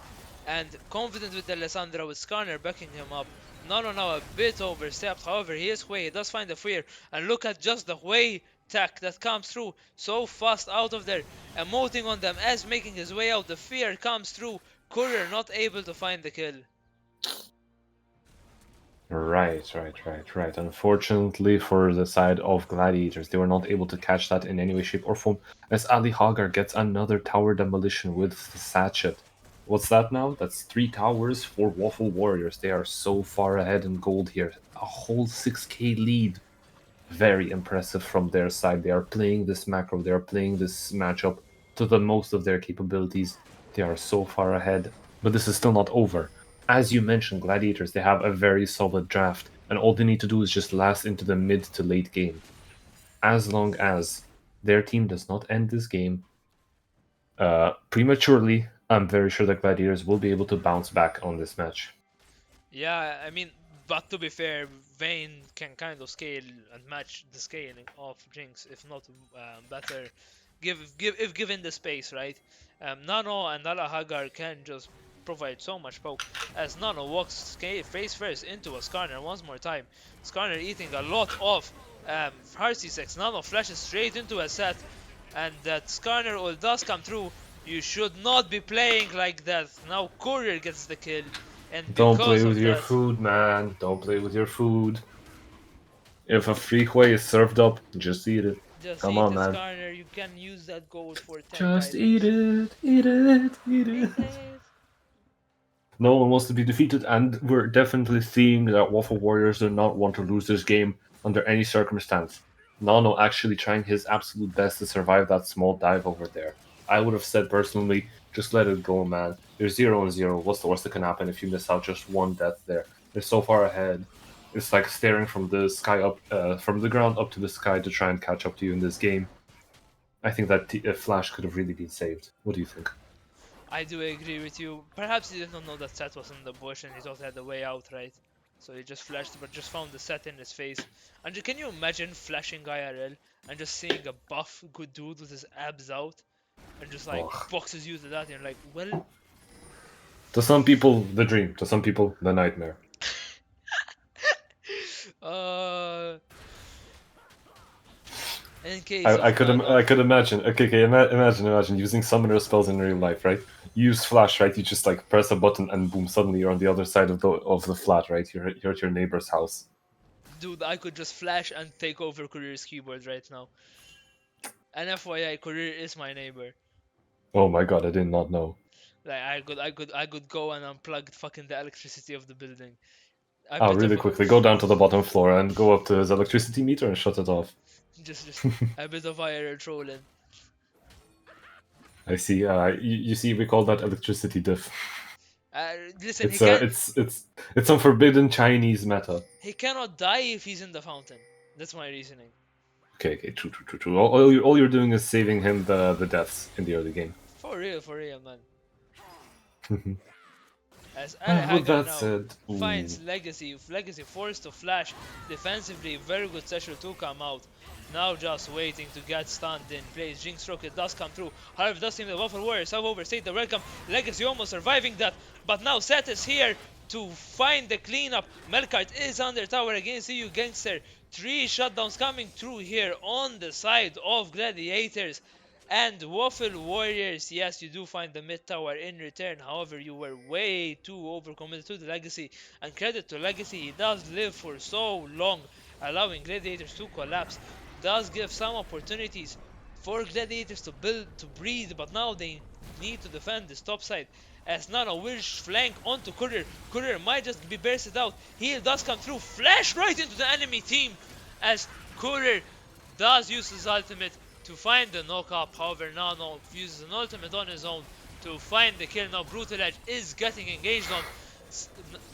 And confident with Alessandra with Skarner backing him up. Nano now a bit overstepped. However, he is Hui. He does find the fear. And look at just the Hui tech that comes through so fast out of there. Emoting on them as making his way out. The fear comes through. Courier not able to find the kill. Right. Unfortunately for the side of Gladiators, they were not able to catch that in any way, shape, or form, as Ali Hagar gets another tower demolition with the Sachet. What's that now? That's 3 towers for Waffle Warriors. They are so far ahead in gold here. A whole 6k lead. Very impressive from their side. They are playing this macro, they are playing this matchup to the most of their capabilities. They are so far ahead, but this is still not over. as you mentioned, Gladiators, they have a very solid draft, and all they need to do is just last into the mid to late game. As long as their team does not end this game prematurely, I'm very sure that Gladiators will be able to bounce back on this match. Yeah, I mean, but to be fair, Vayne can kind of scale and match the scaling of Jinx, if not better, if given the space, right? Nano and Ala Hagar can just provide so much poke as Nano walks face first into a Skarner once more time. Skarner eating a lot of Heart C6. Nano flashes straight into a set, and that Skarner ult does come through. You should not be playing like that. Now Courier gets the kill. And Don't play because with of your that, food, man. Don't play with your food. If a freeway is served up, just eat it. just Come eat on, it, man. Skarner. You can use that gold for tank Just items. eat it, eat it, eat it. Eat it. No one wants to be defeated, and we're definitely seeing that Waffle Warriors do not want to lose this game under any circumstance. Nano actually trying his absolute best to survive that small dive over there. I would have said personally, just let it go, man. You're 0-0. What's the worst that can happen if you miss out just one death there? They're so far ahead. It's like staring from the sky up, from the ground up to the sky to try and catch up to you in this game. I think that Flash could have really been saved. What do you think? I do agree with you. Perhaps he did not know that Seth was in the bush and he thought he had the way out, right? So he just flashed, but just found the set in his face. And can you imagine flashing IRL and just seeing a buff good dude with his abs out and just like Ugh. boxes you to that and you're like, well, To some people, the dream. To some people, the nightmare. in case I of could Nano, I could imagine. Okay, imagine using summoner spells in real life, right? You use flash, right? You just like press a button and boom, suddenly you're on the other side of the flat, right? You're at your neighbor's house. dude, I could just flash and take over Career's keyboard right now. And FYI, Career is my neighbor. Oh my god, I did not know. Like I could go and unplug fucking the electricity of the building. A Oh, bit really of quickly, go down to the bottom floor and go up to his electricity meter and shut it off. just a bit of IRL trolling. I see. You see, we call that electricity diff. Listen, It's some forbidden Chinese meta. he cannot die if he's in the fountain. That's my reasoning. Okay, true. All you're doing is saving him the deaths in the early game. For real, man. As With Alhaga that now said, finds Legacy forced to flash defensively, very good special to come out. Now just waiting to get stunned in place. Jinx Rocket does come through. However, it does seem the Waffle Warriors have overstayed the welcome. Legacy almost surviving that, but now Seth is here to find the cleanup. Melkart is under tower against EU Gangster. 3 shutdowns coming through here on the side of Gladiators. And Waffle Warriors, yes, you do find the mid tower in return. However, you were way too overcommitted to the Legacy. And credit to Legacy, he does live for so long, allowing Gladiators to collapse. Does give some opportunities for Gladiators to breathe, but now they need to defend this top side. As Nano will flank onto Courier. Courier might just be bursted out. Heal does come through, flash right into the enemy team. As Courier does use his ultimate to find the knock-up. However, Nano uses an ultimate on his own to find the kill. Now Brutal Edge is getting engaged on.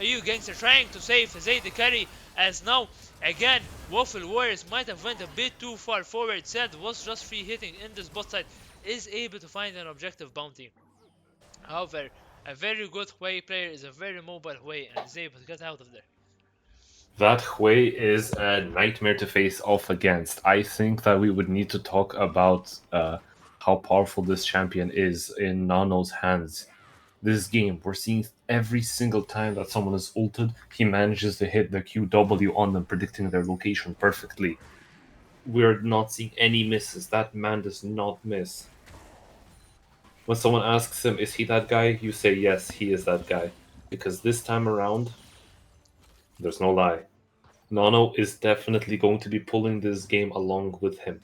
EU Gangster trying to save his AD carry, as now again Waffle Warriors might have went a bit too far forward. Said was just free hitting in this bot side, is able to find an objective bounty. However, a very good Hui player is a very mobile Hui and is able to get out of there. that Hui is a nightmare to face off against. I think that we would need to talk about how powerful this champion is in Nano's hands. This game, we're seeing every single time that someone is ulted, he manages to hit the QW on them, predicting their location perfectly. We're not seeing any misses. That man does not miss. When someone asks him, is he that guy? You say, yes, he is that guy. Because this time around, there's no lie. Nano is definitely going to be pulling this game along with him.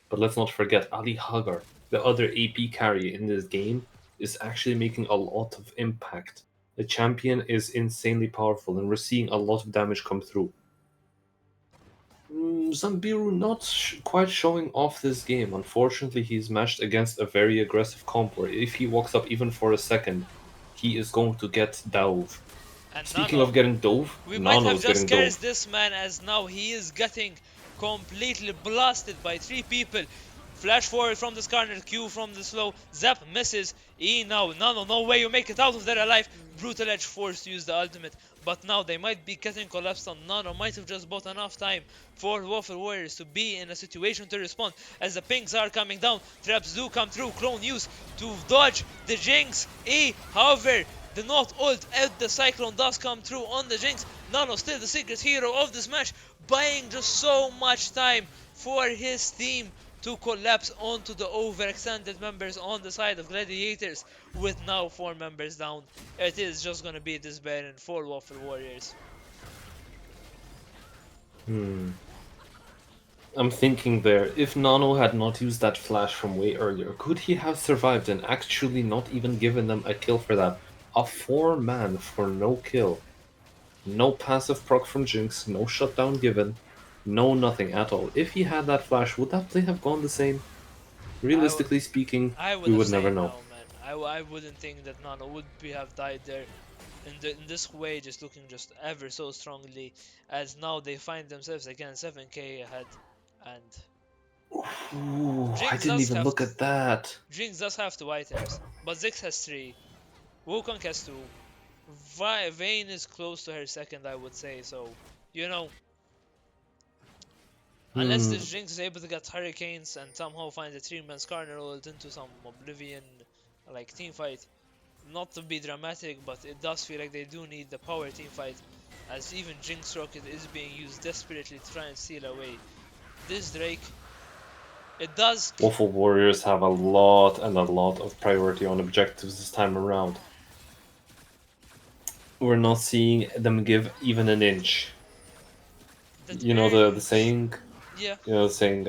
But let's not forget, Ali Hagar, the other AP carry in this game, is actually making a lot of impact. The champion is insanely powerful, and we're seeing a lot of damage come through. Zambiru not quite showing off this game. Unfortunately, he's matched against a very aggressive comp where if he walks up even for a second, he is going to get dove. And Speaking Nano, of getting dove, we might have Nano's just getting cursed dove. this man, as now he is getting completely blasted by 3 people. Flash forward from the corner, Q from the slow, Zap misses, E now, Nano, no way you make it out of there alive. Brutal Edge forced to use the ultimate, but now they might be getting collapsed on. Nano might have just bought enough time for Waffle Warriors to be in a situation to respond as the pings are coming down. Traps do come through, clone use to dodge the Jinx. E, however, the not ult out the Cyclone does come through on the Jinx. Nano still the secret hero of this match, buying just so much time for his team to collapse onto the overextended members on the side of Gladiators. With now 4 members down, it is just gonna be this Baron for Waffle Warriors. I'm thinking there, if Nano had not used that flash from way earlier, could he have survived and actually not even given them a kill for that? A 4-man for no kill. No passive proc from Jinx, no shutdown given, no nothing at all. If he had that flash, would that play have gone the same? Realistically speaking, I would we have would never said know. no, man. I wouldn't think that Nano would have died there in this way, just looking just ever so strongly, as now they find themselves again 7k ahead, and Ooh, I Jinx didn't does even have look at that. Jinx does have 2 items, but Ziggs has 3, Wukong has 2, Vayne is close to her second, I would say, so, you know, unless Hmm. this Jinx is able to get Hurricanes and somehow find a 3-man Skarner ult into some Oblivion like team fight. Not to be dramatic, but it does feel like they do need the power team fight, as even Jinx Rocket is being used desperately to try and steal away this Drake. It does. Waffle Warriors have a lot and a lot of priority on objectives this time around. We're not seeing them give even an inch. That You know the early. saying? Yeah, You know the saying,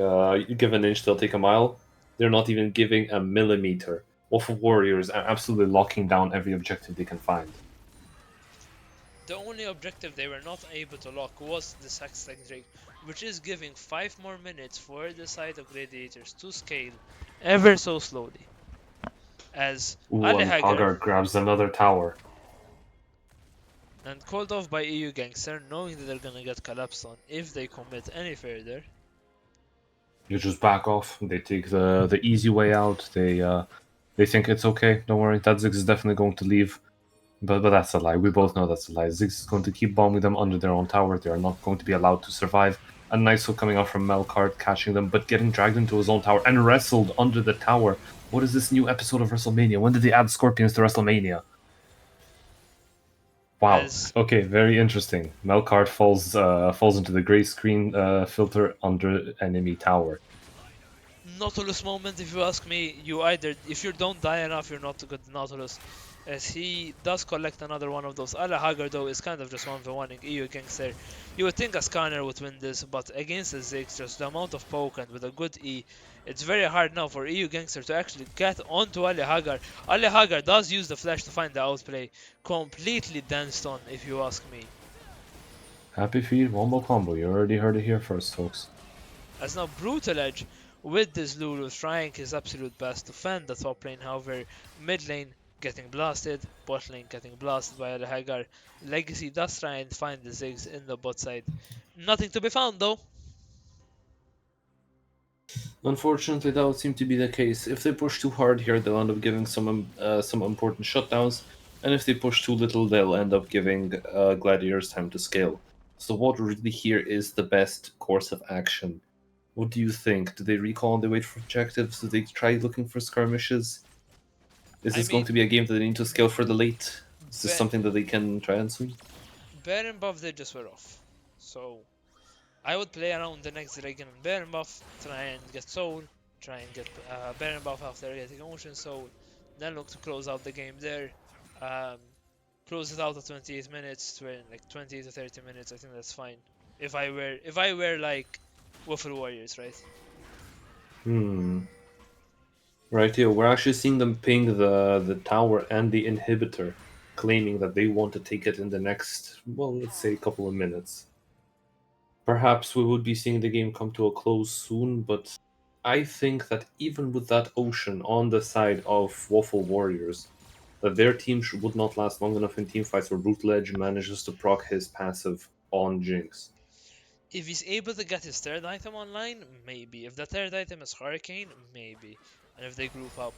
you give an inch, they'll take a mile? They're not even giving a millimeter. Waffle Warriors are absolutely locking down every objective they can find. the only objective they were not able to lock was the Saxtag Drake, which is giving 5 more minutes for the side of Gladiators to scale ever so slowly. As Ooh, Ali and Hagar, Hagar grabs another tower. and called off by EU Gangster, knowing that they're gonna get collapsed on if they commit any further. You just back off. They take the easy way out. They think it's okay. Don't worry, that Ziggs is definitely going to leave. But that's a lie. We both know that's a lie. Ziggs is going to keep bombing them under their own tower. They are not going to be allowed to survive. A nice hook coming out from Melkart, catching them, but getting dragged into his own tower and wrestled under the tower. What is this new episode of WrestleMania? When did they add Scorpions to WrestleMania? Wow. As Okay, very interesting. Melkart falls into the gray screen filter under enemy tower. Nautilus moment, if you ask me, you either, if you don't die enough, you're not a good Nautilus. As he does collect another one of those. Ala Hagar, though, is kind of just 1v1ing EU Gangster. You would think a Scanner would win this, but against the Ziggs, just the amount of poke and with a good E, it's very hard now for EU Gangster to actually get onto Ali Hagar. Ali Hagar does use the flash to find the outplay. Completely danced on, if you ask me. Happy feet, wombo combo. You already heard it here first, folks. As now Brutal Edge with this Lulu trying his absolute best to fend the top lane, however, mid lane getting blasted, bot lane getting blasted by the Hagar. Legacy does try and find the Ziggs in the bot side. Nothing to be found though. Unfortunately, that would seem to be the case. If they push too hard here, they'll end up giving some important shutdowns, and if they push too little, they'll end up giving Gladiators time to scale. So what really here is the best course of action? What do you think? Do they recall and they wait for objectives? Do they try looking for skirmishes? Is I this going mean, to be a game that they need to scale for the late? Is this Be- something that they can try and sweep? Bear and Buff they just were off. So I would play around the next Dragon and Bear and Buff, try and get Soul, try and get Bear and Buff after getting Ocean Soul, then look to close out the game there. Um, close it out at 28 minutes, to like 20 to 30 minutes. I think that's fine. If I were like Waffle Warriors, right? Hmm. Right here, we're actually seeing them ping the tower and the inhibitor, claiming that they want to take it in the next, well, let's say, couple of minutes. Perhaps we would be seeing the game come to a close soon, but I think that even with that ocean on the side of Waffle Warriors, that their team would not last long enough in team fights where Brutal Edge manages to proc his passive on Jinx. If he's able to get his third item online, maybe. If the third item is Hurricane, maybe. And if they group up.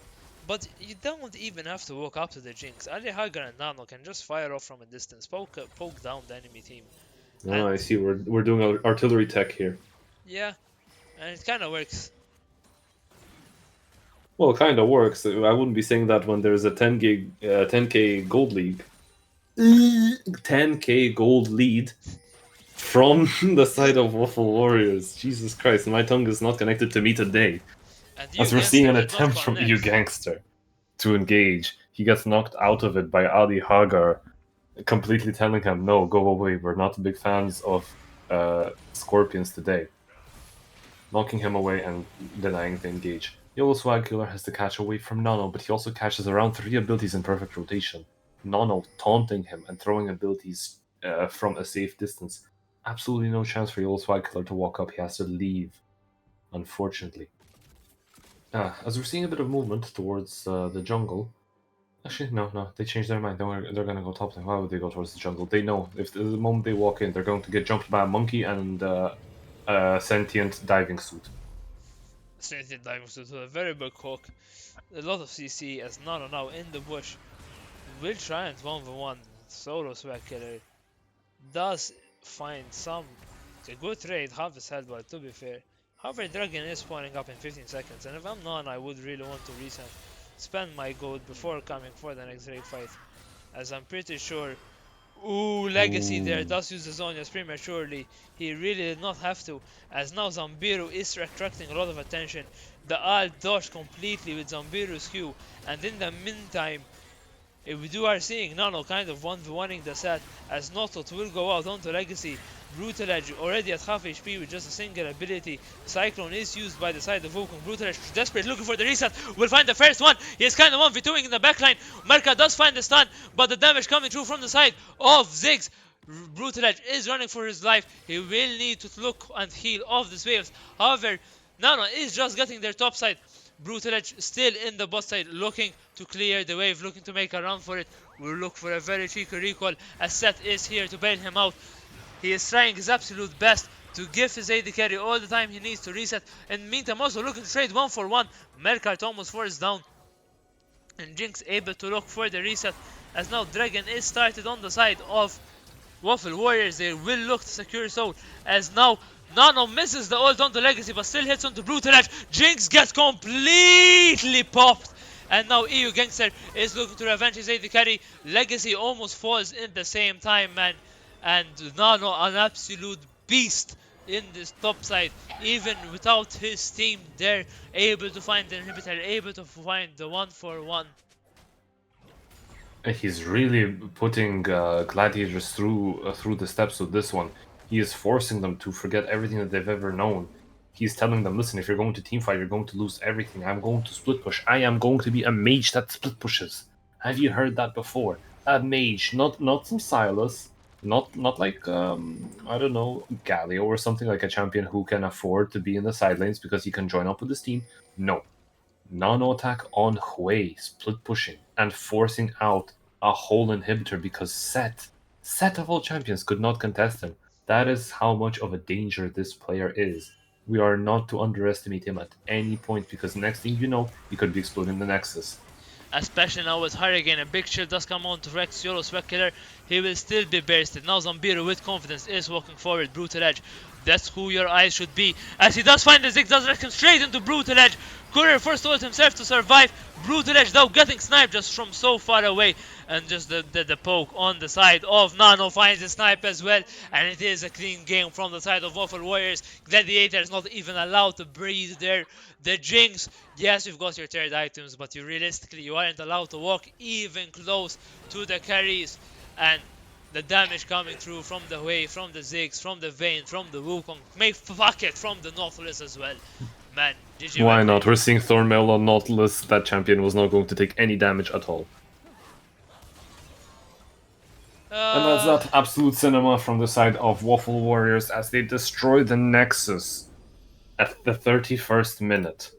But you don't even have to walk up to the Jinx. Ali Hagar and Nano can just fire off from a distance, poke down the enemy team. Oh, I see. We're doing artillery tech here. Yeah, and it kind of works. Well, it kind of works. I wouldn't be saying that when there's a 10k gold league. 10k gold lead from the side of Waffle Warriors. Jesus Christ, my tongue is not connected to me today. And As we're seeing an did not attempt from connect. EU Gangster to engage. He gets knocked out of it by Ali Hagar, completely telling him, no, go away, we're not big fans of Scorpions today. Knocking him away and denying the engage. Yellow Swag Killer has to catch away from Nano, but he also catches around 3 abilities in perfect rotation. Nano taunting him and throwing abilities from a safe distance. Absolutely no chance for Yellow Swag Killer to walk up. He has to leave, unfortunately. As we're seeing a bit of movement towards the jungle. Actually, no, they changed their mind. They're going to go top lane. Why would they go towards the jungle? They know if the moment they walk in, they're going to get jumped by a monkey and sentient diving suit. Sentient diving suit with a very big hook. A lot of CC as Nano now in the bush. Will try and 1v1 solo Swag Killer. Does find a good trade, half his health, but to be fair. However, Dragon is spawning up in 15 seconds, and if I'm Nano, I would really want to spend my gold before coming for the next raid fight. As I'm pretty sure. Ooh, Legacy there does use the Zonias prematurely. He really did not have to, as now Zambiru is attracting a lot of attention. The ult dodged completely with Zambiru's Q, and in the meantime, we are seeing Nano kind of 1v1ing the set, as Notot will go out onto Legacy. Brutal Edge already at half HP with just a single ability. Cyclone is used by the side of Wukong. Brutal Edge desperate looking for the reset. Will find the first one. He is kind of 1v2ing in the backline. Merca does find the stun, but the damage coming through from the side of Ziggs. Brutal Edge is running for his life. He will need to look and heal off these waves. However, Nano is just getting their top side. Brutal Edge still in the bot side, looking to clear the wave, looking to make a run for it. We'll look for a very cheeky recall, as Seth is here to bail him out. He is trying his absolute best to give his AD carry all the time he needs to reset. In the meantime, also looking to trade 1-for-1. Merkart almost forced down. And Jinx able to look for the reset, as now Dragon is started on the side of Waffle Warriors. They will look to secure Soul, as now Nano misses the ult onto Legacy, but still hits onto Brutal Edge. Jinx gets completely popped. And now EU Gangster is looking to revenge his AD carry. Legacy almost falls in the same time, man. And Nano, an absolute beast in this top side. Even without his team there, able to find the inhibitor, able to find the 1-for-1. He's really putting gladiators through the steps with this one. He is forcing them to forget everything that they've ever known. He's telling them, listen, if you're going to teamfight, you're going to lose everything. I'm going to split push. I am going to be a mage that split pushes. Have you heard that before? A mage, not some Silas, not like I don't know, Galio or something, like a champion who can afford to be in the side lanes because he can join up with his team. No. Nano attack on Hui, split pushing and forcing out a whole inhibitor because Set of all champions could not contest him. That is how much of a danger this player is. We are not to underestimate him at any point, because next thing you know, he could be exploding the Nexus. Especially now with Hurricane, a big shield does come on to Rex Yolo Swag Killer. He will still be bursted. Now Zambiru with confidence is walking forward. Brutal Edge, that's who your eyes should be. As he does find the Zig, does reckon straight into Brutal Edge. Courier first told himself to survive. Brutal Edge though getting sniped just from so far away. And just the poke on the side of Nano finds the snipe as well. And it is a clean game from the side of Waffle Warriors. Gladiator is not even allowed to breathe there. The Jinx, yes, you've got your third items, but you aren't allowed to walk even close to the carries. And the damage coming through from the Wave, from the Ziggs, from the Vayne, from the Wukong, may fuck it, from the Nautilus as well. Man, GG. Why not? We're seeing Thornmail on Nautilus. That champion was not going to take any damage at all. And that's that absolute cinema from the side of Waffle Warriors as they destroy the Nexus at the 31st minute.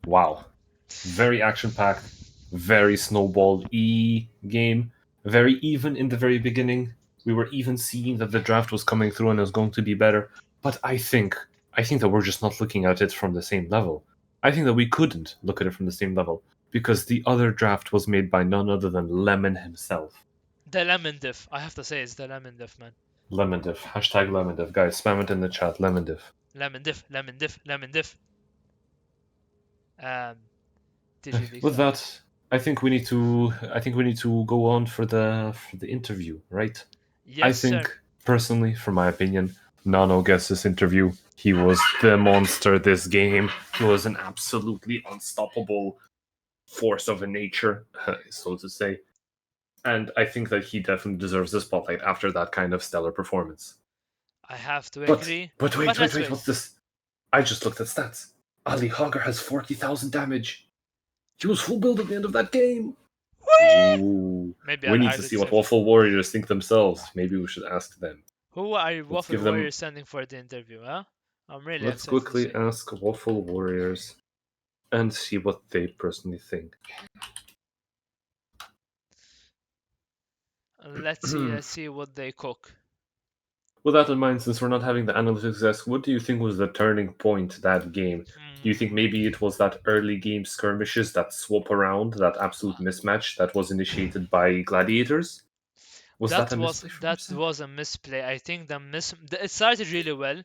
Wow. Very action-packed, very snowball-y game, very even in the very beginning. We were even seeing that the draft was coming through and it was going to be better. But I think that we're just not looking at it from the same level. I think that we couldn't look at it from the same level because the other draft was made by none other than Lemon himself. The lemon diff. I have to say it's the lemon diff, man. Lemon diff. Hashtag lemon diff. Guys, spam it in the chat. Lemon diff. Lemon diff, lemon diff, lemon diff. With that, I think we need to go on for the interview, right? Yes, I think sir. personally, from my opinion, Nano gets this interview. He was the monster this game. He was an absolutely unstoppable force of a nature, so to say. And I think that he definitely deserves the spotlight after that kind of stellar performance. I have to But agree. wait, what's this? I just looked at stats. Ali Hogger has 40,000 damage. He was full build at the end of that game. Ooh. Maybe We need to see what Waffle Warriors think themselves. Maybe we should ask them. Who are you, Let's Waffle give them- Warriors sending for the interview, huh? I'm really Let's excited to quickly see. ask Waffle Warriors and see what they personally think. Let's see what they cook. With that in mind, since we're not having the analytics desk, what do you think was the turning point that game? Do you think maybe it was that early game skirmishes, that swap around, that absolute mismatch that was initiated by gladiators? That a was misplay from that their side? was a misplay. I think it started really well,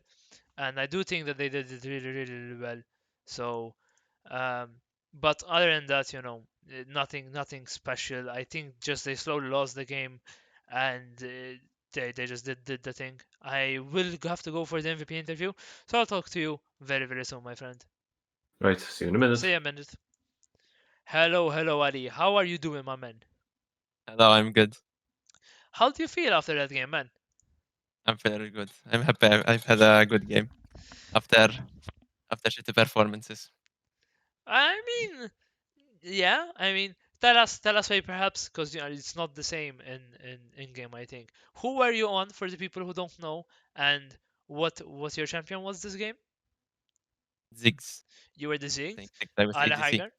and I do think that they did it really well. So, but other than that, nothing special. I think just they slowly lost the game, and they just did the thing. I will have to go for the MVP interview, so I'll talk to you very soon, my friend. Right, see you in a minute. See you in a minute. Hello, Ali. How are you doing, my man? Hello, I'm good. How do you feel after that game, man? I'm very good. I'm happy. I've had a good game after shitty performances. I mean, yeah. I mean, tell us why perhaps because it's not the same in game. I think. Who were you on for the people who don't know, and what your champion was this game? Ziggs. You were the I Ziggs, think I was Ala ADC. Hagar,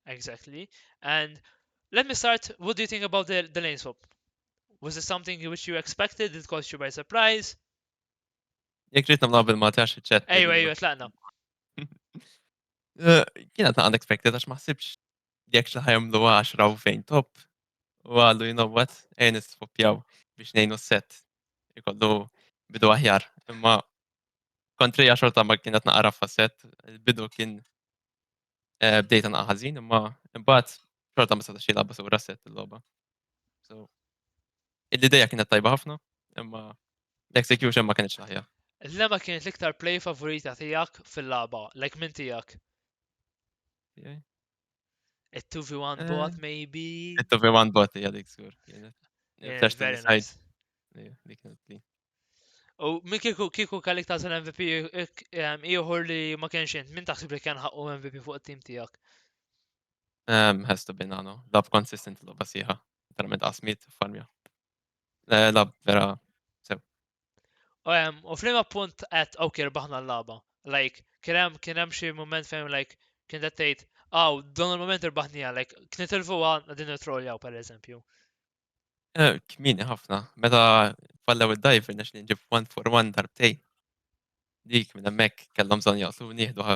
exactly. And let me start. What do you think about the lane swap? Was it something which you expected? Did it caught you by surprise? جيك جيتنا من قبل ما تعش الشات ايوه طلعنا. كانت unexpected عشان ما حسبش li actually ħajamluha 10 u fejn top. U għallu, you know what, nisfopjaw biex nejnu s-set. Ikollu bidu aħjar. Imma kontrija xorta ma kienet naqra fa-set. Il-bidu kien bdejta naqa ħażin, imma imbagħad xorta ma setax jilagħbu sewra set il-logħba. So, l-idea kienet tajba ħafna, imma l-execution ma kienx aħjar. Lema kienet l-iktar play favorita tiegħek fil-lagħba, like min tiegħek. It-2v1 bot maybe. It-2v1 bot hija dik żgur. Flash to the Very side. nice. Dik kienet clean. U min kieku kallik tażel MVP ieħor li ma kienx int, min taħsib li kien ħaqqu MVP fuq it-tim tiegħek? Has to be Nano. Lab consistent logħba sieħa. Verament qasmit farmja. Lab vera sew. U flima punt qed ok rbaħna l-lagħba. Like kien hemm xi mument fejn like kien qed tgħid dan il-moment irbaħnija, like kien itilfuha qegħdin nittroljaw pereżempju. Kmini ħafna. Meta fallew id-dive irnex li nġib 1 for 1 darbtej. Dik minn hemmhekk kellhom bżonn jaqslu nieħdu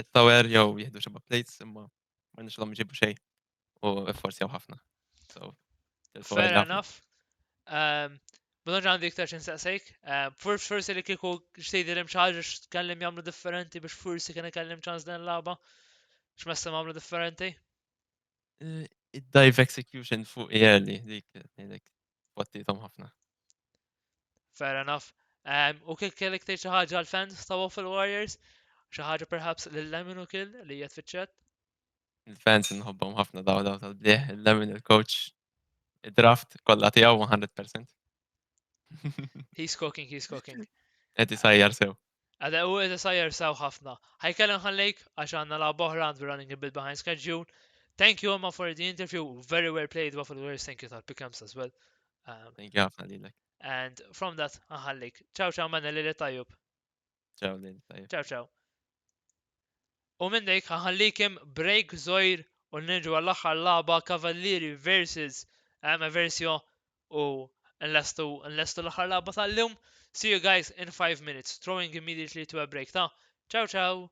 it-tower jew jieħdu xi plates imma ma rnexxilhom iġibu xejn. U fforzjaw ħafna. So, Fair enough. Ma nafx għandi iktar xinsaqsejk. Forsi li kieku xtejdi xi ħaġa x'tkellem jagħmlu differenti biex forsi kien ikellim ċans din l-lagħba. X'messa għamlu differenti? Id-dive execution fuq early dik ngħidlek fottithom ħafna. Fair enough. U kif kellek tgħid xi ħaġa għall-fans ta' Waffle Warriors? Xi ħaġa perhaps lil-Lemon ukoll li qiegħed fiċ-chat? Il-fans inħobbhom ħafna daw tal-blieħ, il-Lemon il-coach id-draft kollha tiegħu 100%. He's cooking. Qed isajjar sew. Għada u għeda sajjar saw ħafna. Ħajkellem ħallejk għax għanna la boħra and we're running a bit behind schedule. Thank you Emma for the interview. Very well played Waffle Warriors. Thank you tal-pickups as well. Thank you ħafna lilek. And from that ħallejk. Ciao manna li tajjub. Ciao lil tajjeb. Ciao. U minn dejk ħallikim break zoir u nġu għall-aħħar laba Cavalieri versus Versio u nlestu l-aħħar laba tal-lum. See you guys in 5 minutes. Throwing immediately to a break ta' ciao ciao.